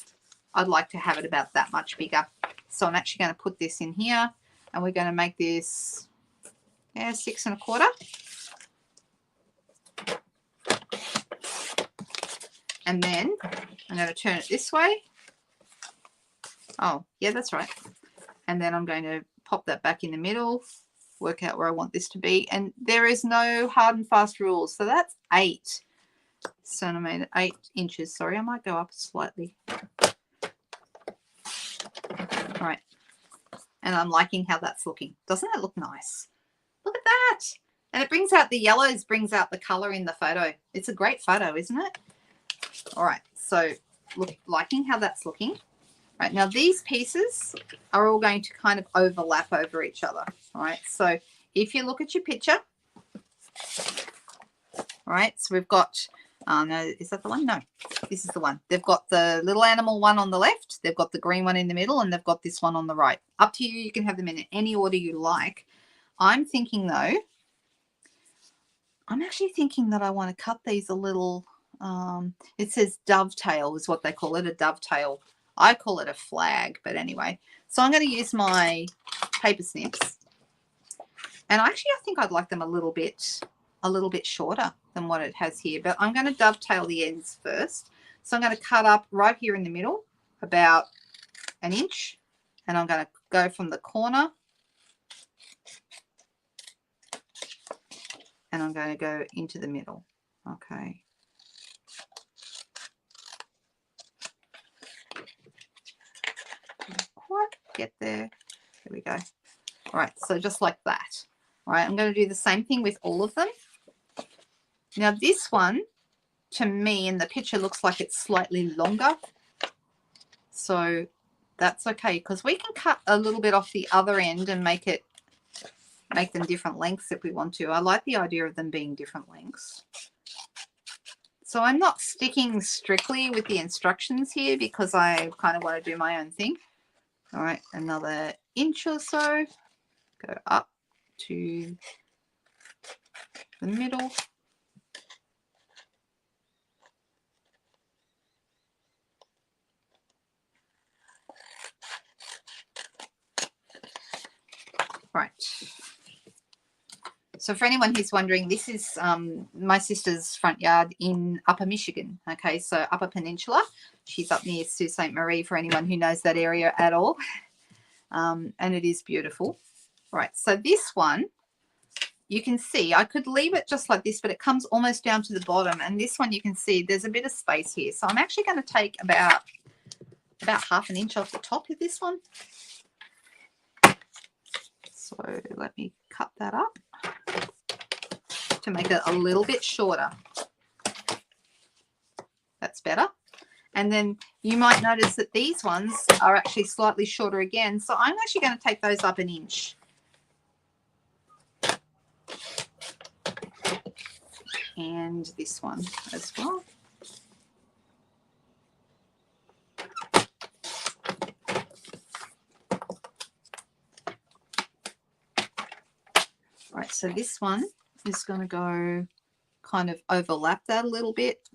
I'd like to have it about that much bigger. So I'm actually going to put this in here, and we're going to make this 6 1/4. And then I'm going to turn it this way. Oh, yeah, that's right. And then I'm going to pop that back in the middle, work out where I want this to be. And there is no hard and fast rules. So that's 8 centimeter, 8 inches. Sorry, I might go up slightly. All right. And I'm liking how that's looking. Doesn't that look nice? Look at that. And it brings out the yellows, brings out the color in the photo. It's a great photo, isn't it? All right, so look, liking how that's looking. All right, now these pieces are all going to kind of overlap over each other. All right, so if you look at your picture, all right, so we've got, no, is that the one? No, this is the one. They've got the little animal one on the left, they've got the green one in the middle, and they've got this one on the right. Up to you, you can have them in any order you like. I'm thinking though, I'm actually thinking that I want to cut these a little, it says dovetail is what they call it, a dovetail. I call it a flag, but anyway. So I'm going to use my paper snips. And actually, I think I'd like them a little bit shorter than what it has here. But I'm going to dovetail the ends first. So I'm going to cut up right here in the middle, about 1 inch. And I'm going to go from the corner. And I'm going to go into the middle. Okay. Quite get there. There we go. All right, so just like that. All right, I'm going to do the same thing with all of them. Now this one, to me, in the picture looks like it's slightly longer. So that's okay, because we can cut a little bit off the other end and make them different lengths if we want to. I like the idea of them being different lengths. So I'm not sticking strictly with the instructions here because I kind of want to do my own thing. All right, another inch or so. Go up to the middle. Right. So for anyone who's wondering, this is my sister's front yard in Upper Michigan. Okay, so Upper Peninsula. She's up near Sault Ste. Marie for anyone who knows that area at all. And it is beautiful. Right, so this one, you can see, I could leave it just like this, but it comes almost down to the bottom. And this one, you can see there's a bit of space here. So I'm actually going to take about 1/2 inch off the top of this one. So let me cut that up to make it a little bit shorter. That's better. And then you might notice that these ones are actually slightly shorter again. So I'm actually going to take those up 1 inch. And this one as well. So this one is going to go kind of overlap that a little bit.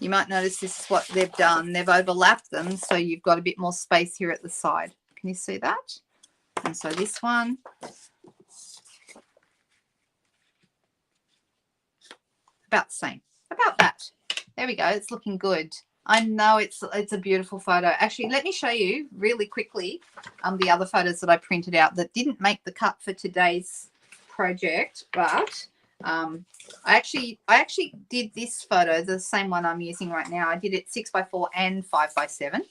You might notice this is what they've done. They've overlapped them, so you've got a bit more space here at the side. Can you see that? And so this one, about the same. About that. There we go. It's looking good. I know it's a beautiful photo. Actually, let me show you really quickly the other photos that I printed out that didn't make the cut for today's project, but I actually did this photo, the same one I'm using right now. I did it 6x4 and 5x7.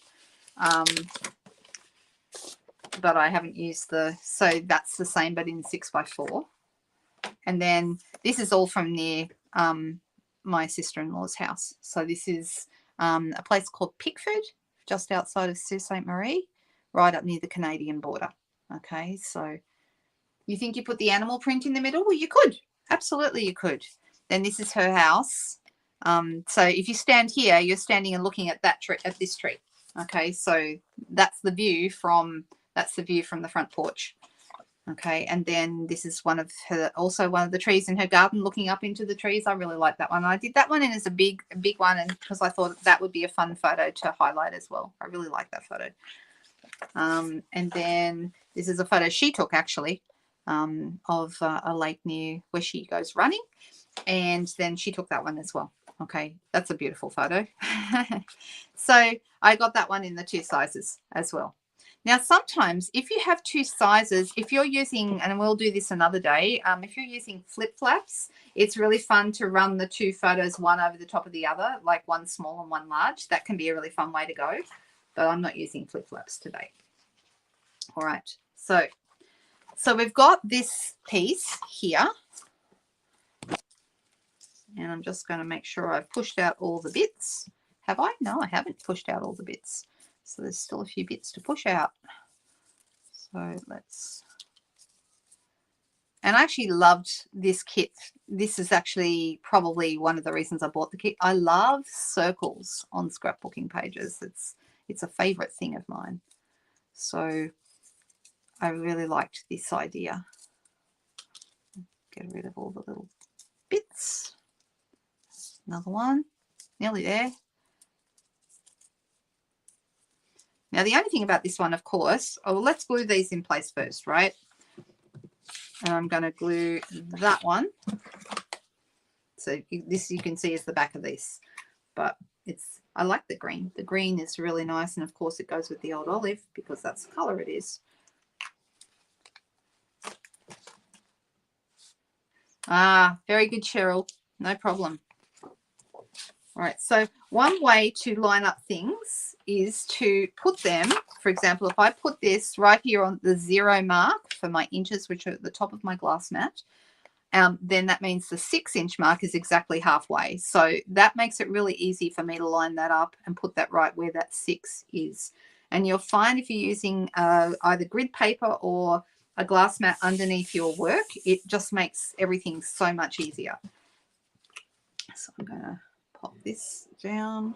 But I haven't used so that's the same, but in 6x4. And then this is all from near my sister-in-law's house. So this is a place called Pickford, just outside of Sault Ste. Marie, right up near the Canadian border. Okay, so you think you put the animal print in the middle? Well, you could. Absolutely, you could. Then this is her house. So if you stand here, you're standing and looking at that tree, at this tree. Okay, so that's the view from the front porch. Okay, and then this is also one of the trees in her garden, looking up into the trees. I really like that one. I did that one in as a big one, and because I thought that would be a fun photo to highlight as well. I really like that photo. And then this is a photo she took actually of a lake near where she goes running, and then she took that one as well. Okay, that's a beautiful photo. So I got that one in the 2 sizes as well. Now, sometimes if you have 2 sizes, if you're using, and we'll do this another day, if you're using flip flaps, it's really fun to run the 2 photos one over the top of the other, like one small and one large. That can be a really fun way to go, but I'm not using flip flaps today. All right, so we've got this piece here, and I'm just going to make sure I've pushed out all the bits. Have I? No, I haven't pushed out all the bits. So there's still a few bits to push out. So let's, and I actually loved this kit. This is actually probably one of the reasons I bought the kit. I love circles on scrapbooking pages. It's a favorite thing of mine. So I really liked this idea. Get rid of all the little bits. Another one, nearly there. Now, the only thing about this one, of course, let's glue these in place first, right? And I'm going to glue that one. So this you can see is the back of this, but I like the green. The green is really nice, and of course it goes with the old olive because that's the color it is. Ah, very good, Cheryl. No problem. All right, so one way to line up things is to put them, for example, if I put this right here on the 0 mark for my inches, which are at the top of my glass mat, then that means the 6-inch mark is exactly halfway. So that makes it really easy for me to line that up and put that right where that 6 is. And you'll find if you're using either grid paper or a glass mat underneath your work, it just makes everything so much easier. So I'm going to pop this down.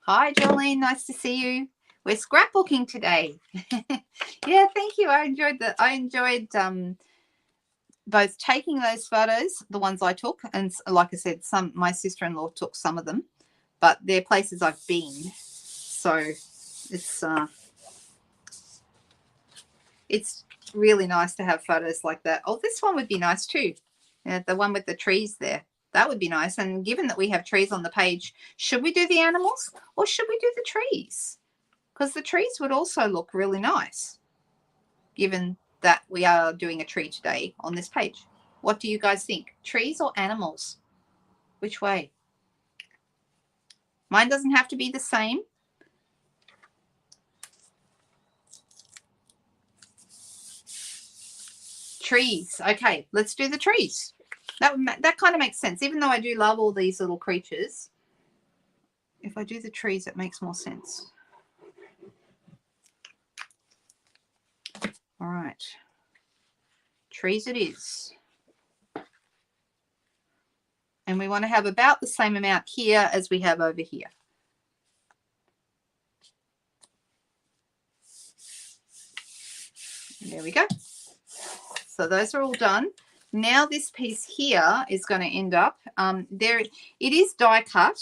Hi, Jolene. Nice to see you. We're scrapbooking today. Yeah, thank you. I enjoyed both taking those photos, the ones I took, and like I said, my sister-in-law took some of them, but they're places I've been. So it's really nice to have photos like that. Oh, this one would be nice too. The one with the trees there. That would be nice. And given that we have trees on the page, should we do the animals or should we do the trees? Because the trees would also look really nice, given that we are doing a tree today on this page. What do you guys think? Trees or animals? Which way? Mine doesn't have to be the same. Trees. Okay, let's do the trees. That kind of makes sense. Even though I do love all these little creatures, if I do the trees, it makes more sense. All right. Trees it is. And we want to have about the same amount here as we have over here. There we go. So those are all done. Now this piece here is going to end up, it is die cut.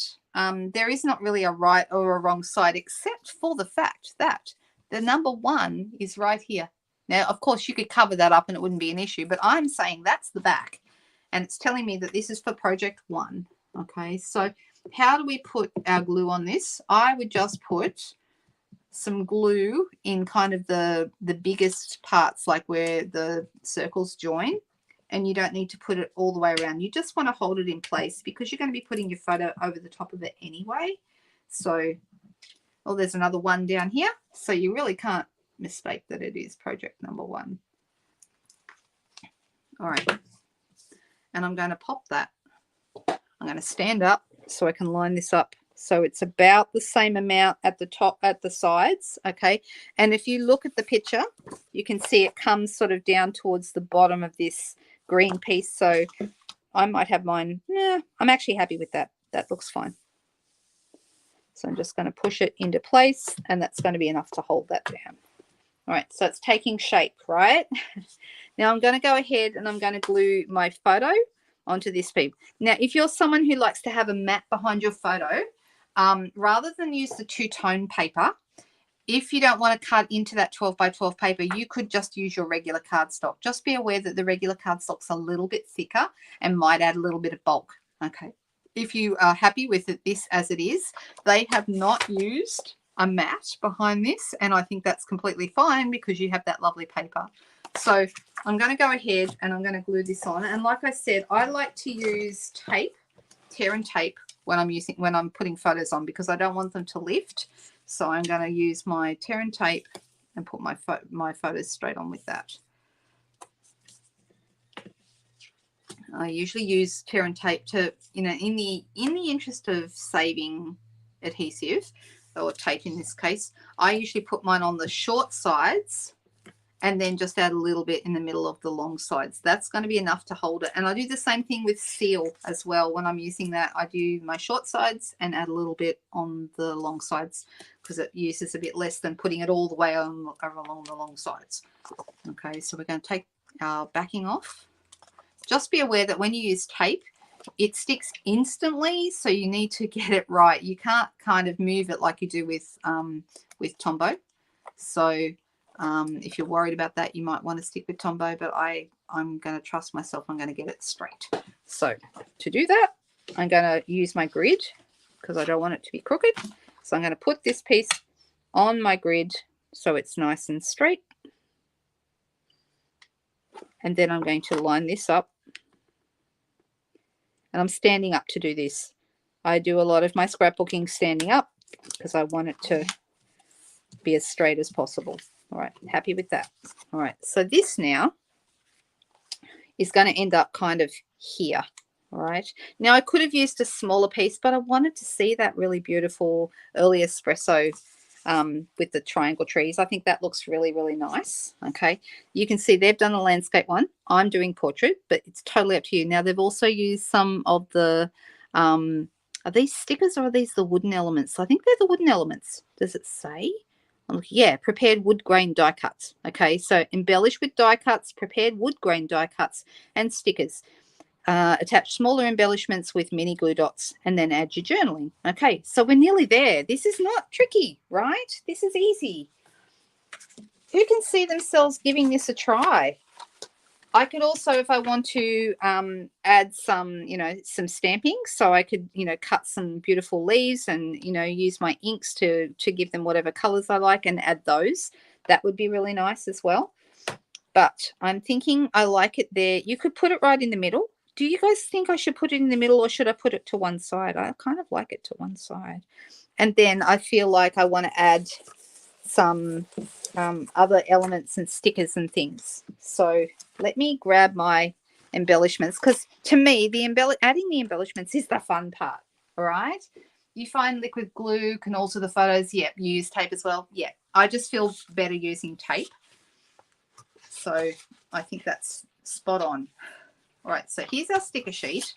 There is not really a right or a wrong side, except for the fact that the number 1 is right here. Now, of course, you could cover that up and it wouldn't be an issue, but I'm saying that's the back. And it's telling me that this is for project 1. Okay, so how do we put our glue on this? I would just put some glue in kind of the biggest parts, like where the circles join, and you don't need to put it all the way around. You just want to hold it in place because you're going to be putting your photo over the top of it anyway. So, oh, there's another 1 down here, so you really can't mistake that it is project number 1. All right, and I'm going to pop that. I'm going to stand up so I can line this up so it's about the same amount at the top, at the sides. Okay, and if you look at the picture, you can see it comes sort of down towards the bottom of this green piece. So I might have mine. I'm actually happy with that. That looks fine. So I'm just going to push it into place, and that's going to be enough to hold that down. All right, so it's taking shape, right? Now I'm going to go ahead and I'm going to glue my photo onto this piece. Now, if you're someone who likes to have a mat behind your photo, rather than use the two-tone paper, if you don't want to cut into that 12 by 12 paper, you could just use your regular cardstock. Just be aware that the regular cardstock's a little bit thicker and might add a little bit of bulk. Okay. If you are happy with this as it is, they have not used a mat behind this, and I think that's completely fine because you have that lovely paper. So I'm going to go ahead and I'm going to glue this on. And like I said, I like to use tape, tear and tape, when I'm putting photos on, because I don't want them to lift. So I'm going to use my tear and tape and put my photos straight on with that. I usually use tear and tape to, in the interest of saving adhesive, or tape in this case, I usually put mine on the short sides and then just add a little bit in the middle of the long sides. That's going to be enough to hold it. And I do the same thing with seal as well. When I'm using that, I do my short sides and add a little bit on the long sides because it uses a bit less than putting it all the way along the long sides. Okay, so we're going to take our backing off. Just be aware that when you use tape, it sticks instantly, so you need to get it right. You can't kind of move it like you do with Tombow. So if you're worried about that, you might want to stick with Tombow, but I'm going to trust myself. I'm going to get it straight. So to do that, I'm going to use my grid because I don't want it to be crooked. So I'm going to put this piece on my grid so it's nice and straight. And then I'm going to line this up. And I'm standing up to do this. I do a lot of my scrapbooking standing up because I want it to be as straight as possible. All right, happy with that. All right, so this now is going to end up kind of here. All right, now I could have used a smaller piece, but I wanted to see that really beautiful early espresso with the triangle trees. I think that looks really, really nice. Okay, you can see they've done a landscape one. I'm doing portrait, but it's totally up to you. Now they've also used some of the are these stickers or are these the wooden elements? I think they're the wooden elements. Does it say? Yeah, prepared wood grain die cuts. Okay, so embellish with die cuts, prepared wood grain die cuts, and stickers. Attach smaller embellishments with mini glue dots, and then add your journaling. Okay, so we're nearly there. This is not tricky, right? This is easy. Who can see themselves giving this a try? I could also, if I want to, add some, some stamping. So I could, cut some beautiful leaves and, use my inks to give them whatever colors I like and add those. That would be really nice as well. But I'm thinking I like it there. You could put it right in the middle. Do you guys think I should put it in the middle or should I put it to one side? I kind of like it to one side. And then I feel like I want to add some other elements and stickers and things. So let me grab my embellishments, because to me adding the embellishments is the fun part. All right, you find liquid glue can alter the photos. Yep. You use tape as well. Yeah, I just feel better using tape, so I think that's spot on. All right, so here's our sticker sheet.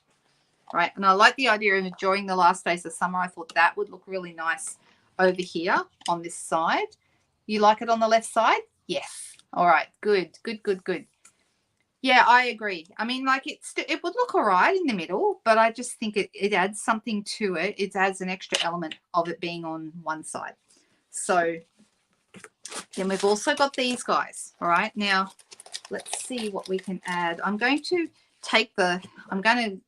All right, and I like the idea of enjoying the last days of summer. I thought that would look really nice over here on this side. You like it on the left side? Yes. All right, good, good, good, good. Yeah, I agree. I mean, like it would look all right in the middle, but I just think it adds something to it. It adds an extra element of it being on one side. So then we've also got these guys. All right, now let's see what we can add. I'm going to take the, I'm going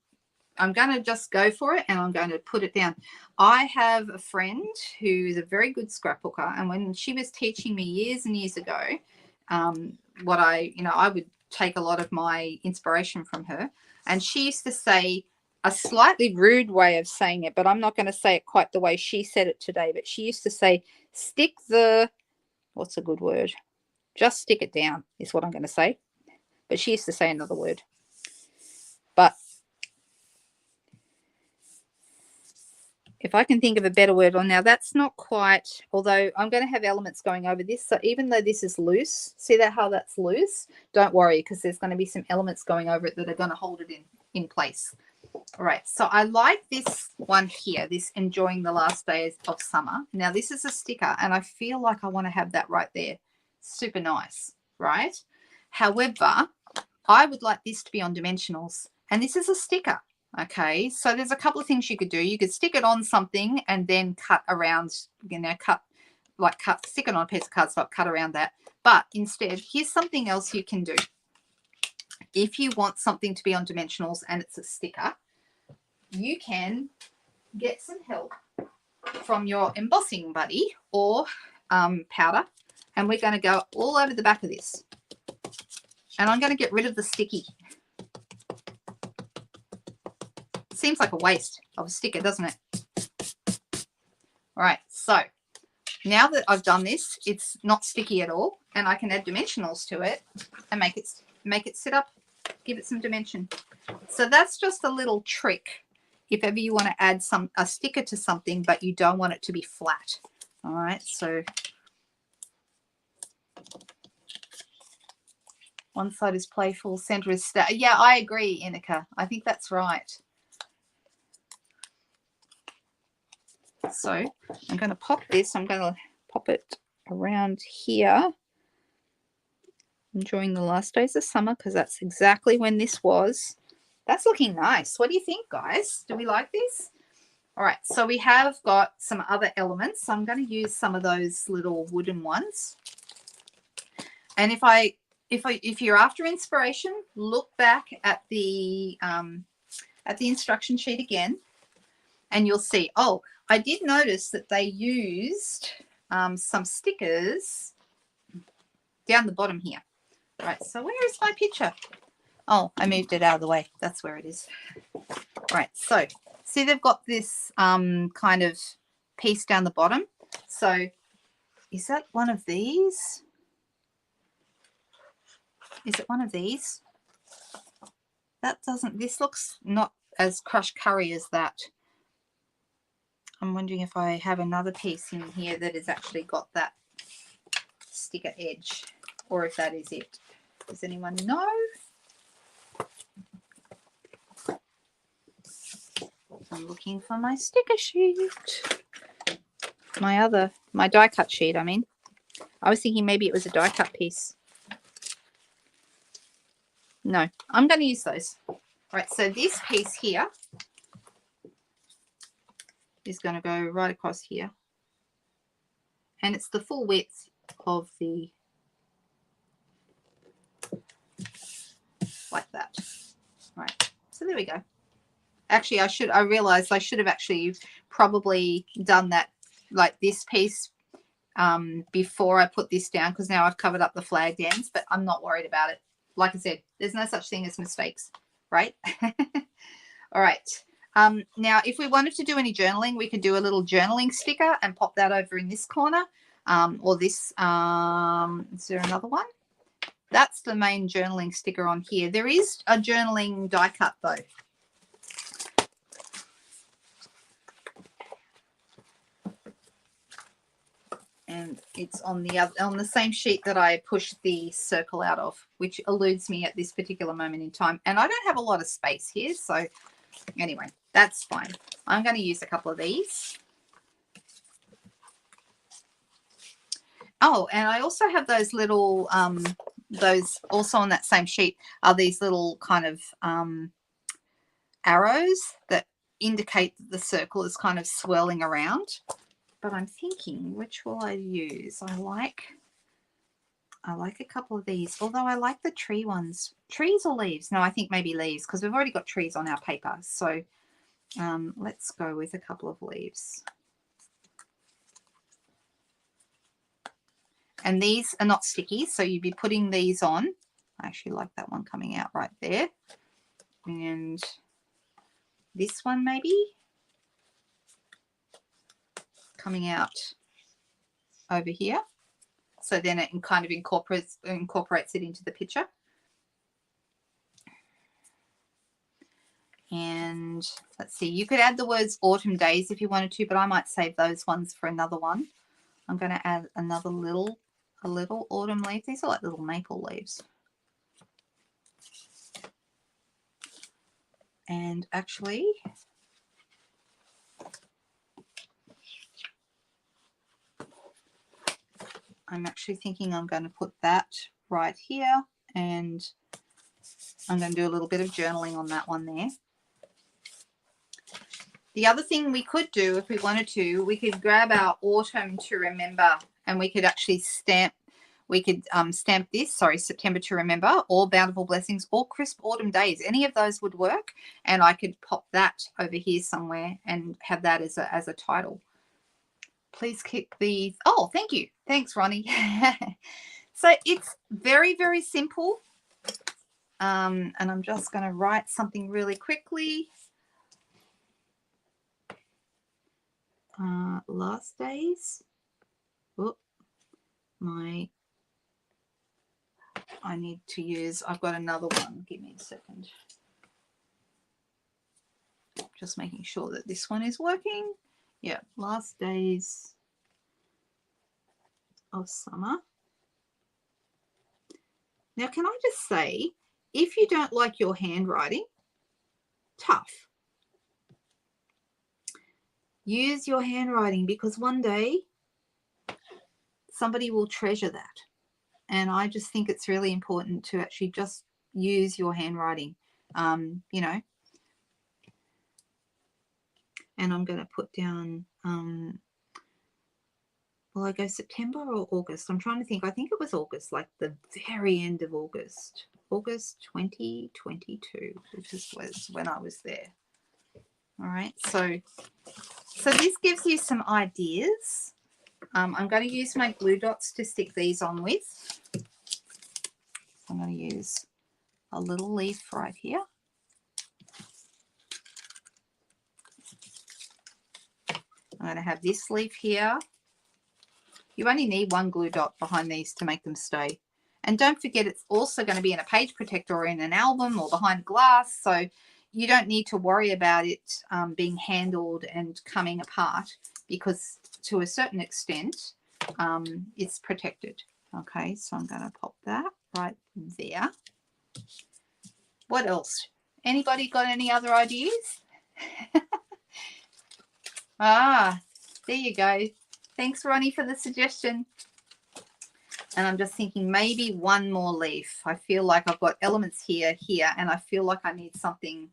to just go for it, and I'm going to put it down. I have a friend who's a very good scrapbooker, and when she was teaching me years and years ago, what I would take a lot of my inspiration from her, and she used to say a slightly rude way of saying it, but I'm not going to say it quite the way she said it today, but she used to say, stick the, what's a good word? Just stick it down is what I'm going to say. But she used to say another word. But if I can think of a better word, well, now that's not quite, although I'm going to have elements going over this. So even though this is loose, see that how that's loose? Don't worry, because there's going to be some elements going over it that are going to hold it in place. All right, so I like this one here, this enjoying the last days of summer. Now this is a sticker, and I feel like I want to have that right there. Super nice, right? However, I would like this to be on dimensionals, and this is a sticker. Okay, so there's a couple of things you could do. You could stick it on something and then cut around, stick it on a piece of cardstock, cut around that. But instead, here's something else you can do. If you want something to be on dimensionals and it's a sticker, you can get some help from your embossing buddy or powder, and we're going to go all over the back of this. And I'm going to get rid of the sticky. Seems like a waste of a sticker, doesn't it? All right, so now that I've done this, it's not sticky at all, and I can add dimensionals to it and make it sit up, give it some dimension. So that's just a little trick if ever you want to add a sticker to something, but you don't want it to be flat. All right, so one side is playful, center is yeah, I agree, Inika. I think that's right. So I'm going to pop this. I'm going to pop it around here. Enjoying the last days of summer, because that's exactly when this was. That's looking nice. What do you think, guys? Do we like this? All right, so we have got some other elements. So I'm going to use some of those little wooden ones. And if you're after inspiration, look back at the instruction sheet again, and you'll see. Oh, I did notice that they used some stickers down the bottom here. All right, so where is my picture? Oh, I moved it out of the way. That's where it is. All right, so see they've got this kind of piece down the bottom. So is that one of these? Is it one of these? That doesn't, this looks not as crushed curry as that. I'm wondering if I have another piece in here that has actually got that sticker edge, or if that is it. Does anyone know? I'm looking for my sticker sheet. My die cut sheet, I mean. I was thinking maybe it was a die cut piece. No, I'm going to use those. All right, so this piece here is going to go right across here. And it's the full width of the, like that. Right, so there we go. Actually, I realized I should have actually probably done that, like this piece, before I put this down, because now I've covered up the flagged ends, but I'm not worried about it. Like I said, there's no such thing as mistakes, right? All right. Now, if we wanted to do any journaling, we could do a little journaling sticker and pop that over in this corner, or this. Is there another one? That's the main journaling sticker on here. There is a journaling die cut though. And it's on the same sheet that I pushed the circle out of, which eludes me at this particular moment in time. And I don't have a lot of space here, so anyway, that's fine. I'm going to use a couple of these. Oh, and I also have those little, those also on that same sheet are these little kind of arrows that indicate that the circle is kind of swirling around. But I'm thinking, which will I use? I like a couple of these, although I like the tree ones. Trees or leaves? No, I think maybe leaves, because we've already got trees on our paper. So let's go with a couple of leaves. And these are not sticky, so you'd be putting these on. I actually like that one coming out right there. And this one maybe coming out over here. So then it kind of incorporates it into the picture. And let's see, you could add the words autumn days if you wanted to, but I might save those ones for another one. I'm going to add another little autumn leaf. These are like little maple leaves. And actually, I'm actually thinking I'm going to put that right here, and I'm going to do a little bit of journaling on that one there. The other thing we could do if we wanted to, we could grab our autumn to remember, and we could actually stamp, stamp this, sorry, September to remember, or bountiful blessings, or crisp autumn days. Any of those would work, and I could pop that over here somewhere and have that as a title. Please kick the, oh, thank you. Thanks, Ronnie. So it's very, very simple. And I'm just going to write something really quickly. Last days. Oh, I need to use, I've got another one. Give me a second. Just making sure that this one is working. Yeah, last days of summer. Now, can I just say, if you don't like your handwriting, tough. Use your handwriting, because one day somebody will treasure that. And I just think it's really important to actually just use your handwriting, you know. And I'm going to put down, will I go September or August? I'm trying to think. I think it was August, like the very end of August. August 2022, which was when I was there. All right, so this gives you some ideas. I'm going to use my glue dots to stick these on with. I'm going to use a little leaf right here. I'm going to have this leaf here. You only need one glue dot behind these to make them stay. And don't forget, it's also going to be in a page protector or in an album or behind glass. So you don't need to worry about it being handled and coming apart, because to a certain extent, it's protected. Okay, so I'm going to pop that right there. What else? Anybody got any other ideas? Ah, there you go. Thanks, Ronnie, for the suggestion. And I'm just thinking maybe one more leaf. I feel like I've got elements here, and I feel like I need something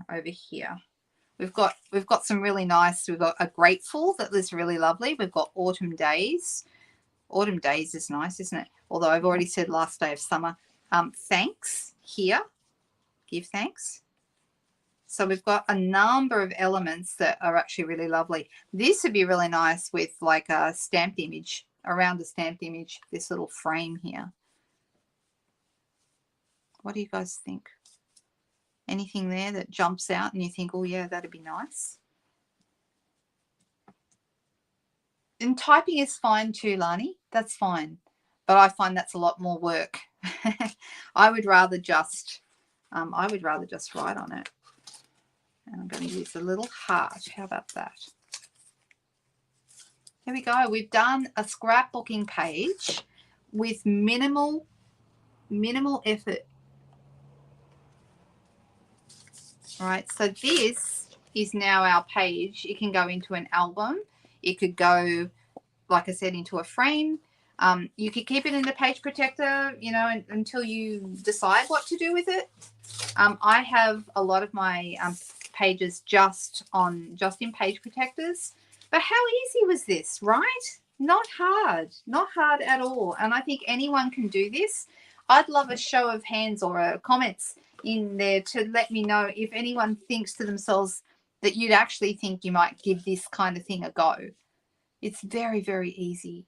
over here. We've got some really nice, we've got a grateful that was really lovely. We've got autumn days. Autumn days is nice, isn't it? Although I've already said last day of summer. Thanks here. Give thanks. So we've got a number of elements that are actually really lovely. This would be really nice with like a stamped image, around the stamped image, this little frame here. What do you guys think? Anything there that jumps out and you think, oh yeah, that'd be nice? And typing is fine too, Lani. That's fine. But I find that's a lot more work. I would rather just write on it. And I'm going to use a little heart. How about that? Here we go. We've done a scrapbooking page with minimal effort. All right, so this is now our page. It can go into an album. It could go like I said, into a frame. You could keep it in the page protector, you know, until you decide what to do with it. I have a lot of my pages just in page protectors. But how easy was this, right? Not hard at all. And I think anyone can do this. I'd love a show of hands or comments in there to let me know if anyone thinks to themselves that you'd actually think you might give this kind of thing a go. It's very, very easy.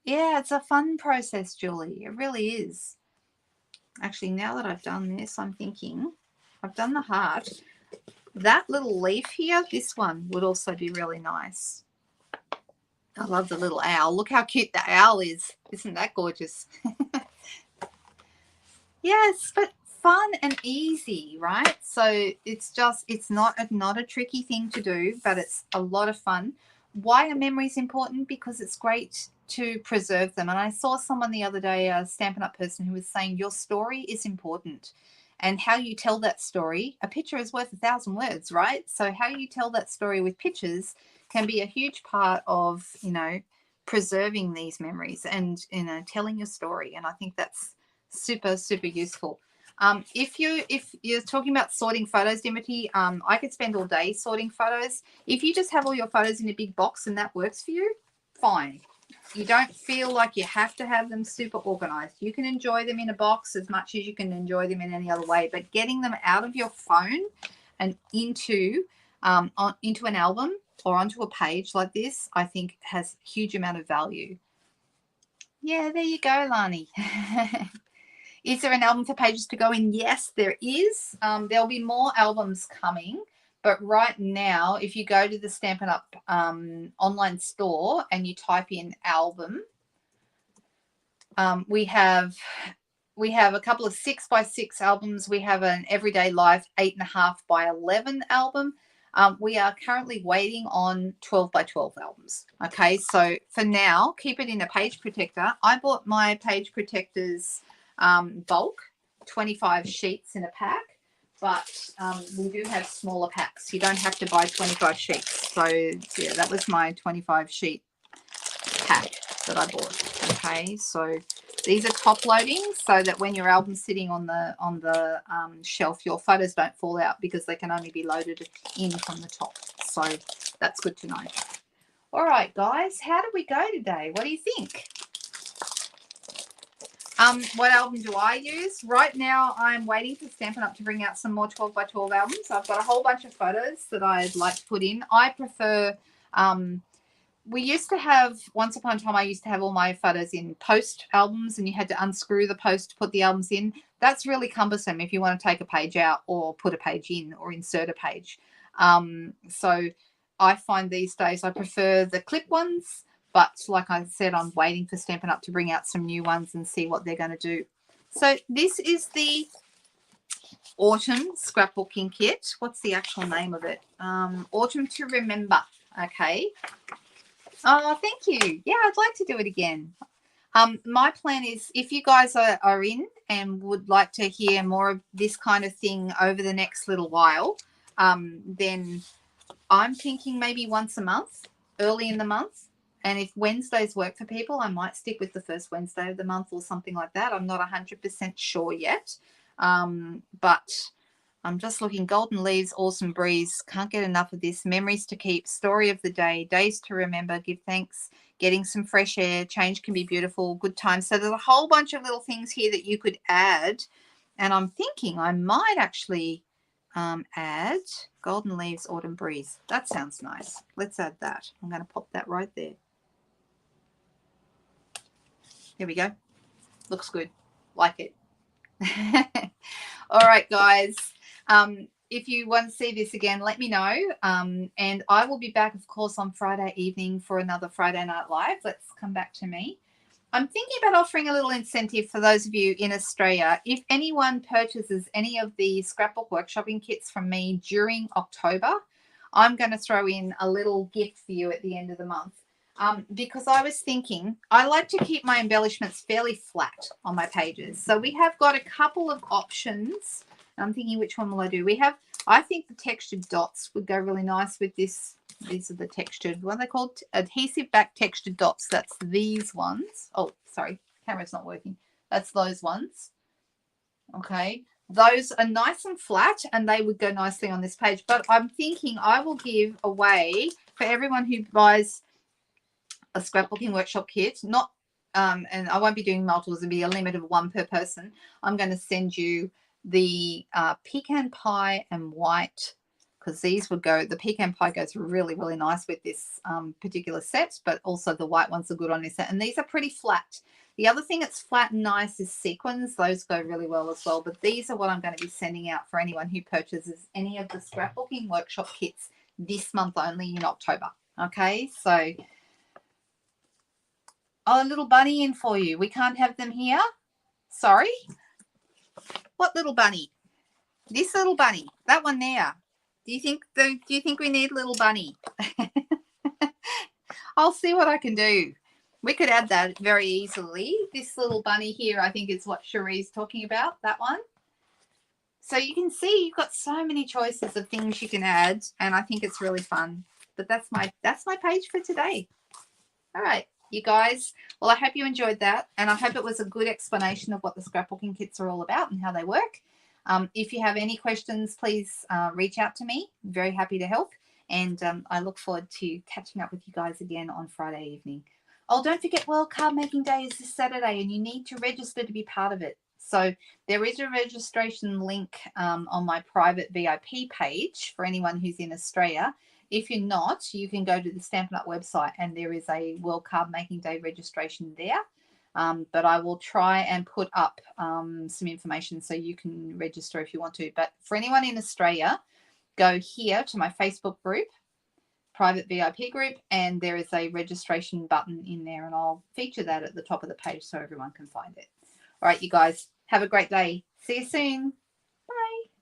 Yeah, it's a fun process, Julie. It really is. Actually, now that I've done this, I'm thinking I've done the heart. That little leaf here, this one would also be really nice. I love the little owl. Look how cute the owl is. Isn't that gorgeous? Yes, but fun and easy, right? So it's not a tricky thing to do, but it's a lot of fun. Why are memories important? Because it's great to preserve them. And I saw someone the other day, a Stampin' Up person, who was saying your story is important. And how you tell that story, a picture is worth 1,000 words, right? So how you tell that story with pictures can be a huge part of, you know, preserving these memories and, you know, telling your story. And I think that's super, super useful. If you're talking about sorting photos, Dimity, I could spend all day sorting photos. If you just have all your photos in a big box and that works for you, fine. You don't feel like you have to have them super organized. You can enjoy them in a box as much as you can enjoy them in any other way, but getting them out of your phone and into an album or onto a page like this, I think has a huge amount of value. Yeah, there you go, Lani. Is there an album for pages to go in? Yes, there is. There'll be more albums coming. But right now, if you go to the Stampin' Up online store and you type in album, we have a couple of 6x6 albums. We have an Everyday Life 8.5x11 album. We are currently waiting on 12x12 albums. Okay, so for now, keep it in a page protector. I bought my page protectors bulk, 25 sheets in a pack. But we do have smaller packs. You don't have to buy 25 sheets. So, yeah, that was my 25 sheet pack that I bought. Okay, so these are top loading so that when your album's sitting on the shelf, your photos don't fall out because they can only be loaded in from the top. So that's good to know. All right, guys, how did we go today? What do you think? What album do I use? Right now, I'm waiting for Stampin' Up to bring out some more 12x12 albums. I've got a whole bunch of photos that I'd like to put in. I prefer, we used to have, once upon a time, I used to have all my photos in post albums, and you had to unscrew the post to put the albums in. That's really cumbersome if you want to take a page out or put a page in or insert a page. So I find these days I prefer the clip ones. But like I said, I'm waiting for Stampin' Up to bring out some new ones and see what they're going to do. So this is the Autumn Scrapbooking Kit. What's the actual name of it? Autumn to Remember. Okay. Oh, thank you. Yeah, I'd like to do it again. My plan is if you guys are in and would like to hear more of this kind of thing over the next little while, then I'm thinking maybe once a month, early in the month. And if Wednesdays work for people, I might stick with the first Wednesday of the month or something like that. I'm not 100% sure yet. But I'm just looking. Golden Leaves, Awesome Breeze. Can't get enough of this. Memories to Keep, Story of the Day, Days to Remember, Give Thanks, Getting Some Fresh Air, Change Can Be Beautiful, Good Times. So there's a whole bunch of little things here that you could add. And I'm thinking I might actually add Golden Leaves, Autumn Breeze. That sounds nice. Let's add that. I'm going to pop that right there. Here we go. Looks good. Like it. All right, guys. If you want to see this again, let me know. And I will be back, of course, on Friday evening for another Friday Night Live. Let's come back to me. I'm thinking about offering a little incentive for those of you in Australia. If anyone purchases any of the scrapbook workshopping kits from me during October, I'm going to throw in a little gift for you at the end of the month. Because I was thinking, I like to keep my embellishments fairly flat on my pages. So we have got a couple of options. I'm thinking, which one will I do? I think the textured dots would go really nice with this These are the textured, what are they called? Adhesive back textured dots. That's these ones. Oh, sorry, camera's not working. That's those ones. Okay, those are nice and flat and they would go nicely on this page. But I'm thinking I will give away for everyone who buys a scrapbooking workshop kit, not and I won't be doing multiples, it'll be a limit of one per person. I'm going to send you the pecan pie and white, because these would go, the pecan pie goes really, really nice with this particular set, but also the white ones are good on this set. And these are pretty flat. The other thing that's flat and nice is sequins. Those go really well as well. But these are what I'm going to be sending out for anyone who purchases any of the scrapbooking workshop kits this month only in October. Okay, so a little bunny in for you. We can't have them here. Sorry. What little bunny? This little bunny. That one there. Do you think we need little bunny? I'll see what I can do. We could add that very easily. This little bunny here, I think is what Cherie's talking about, that one. So you can see you've got so many choices of things you can add, and I think it's really fun. But that's my page for today. All right, you guys. Well, I hope you enjoyed that, and I hope it was a good explanation of what the scrapbooking kits are all about and how they work. If you have any questions, please reach out to me. I'm very happy to help, and I look forward to catching up with you guys again on Friday evening. Oh, don't forget World Card Making Day is this Saturday, and you need to register to be part of it. So there is a registration link on my private VIP page for anyone who's in Australia. If you're not, you can go to the Stampin Up website and there is a World Card Making Day registration there. But I will try and put up some information so you can register if you want to. But for anyone in Australia, go here to my Facebook group, private VIP group, and there is a registration button in there, and I'll feature that at the top of the page so everyone can find it. All right, you guys, have a great day. See you soon.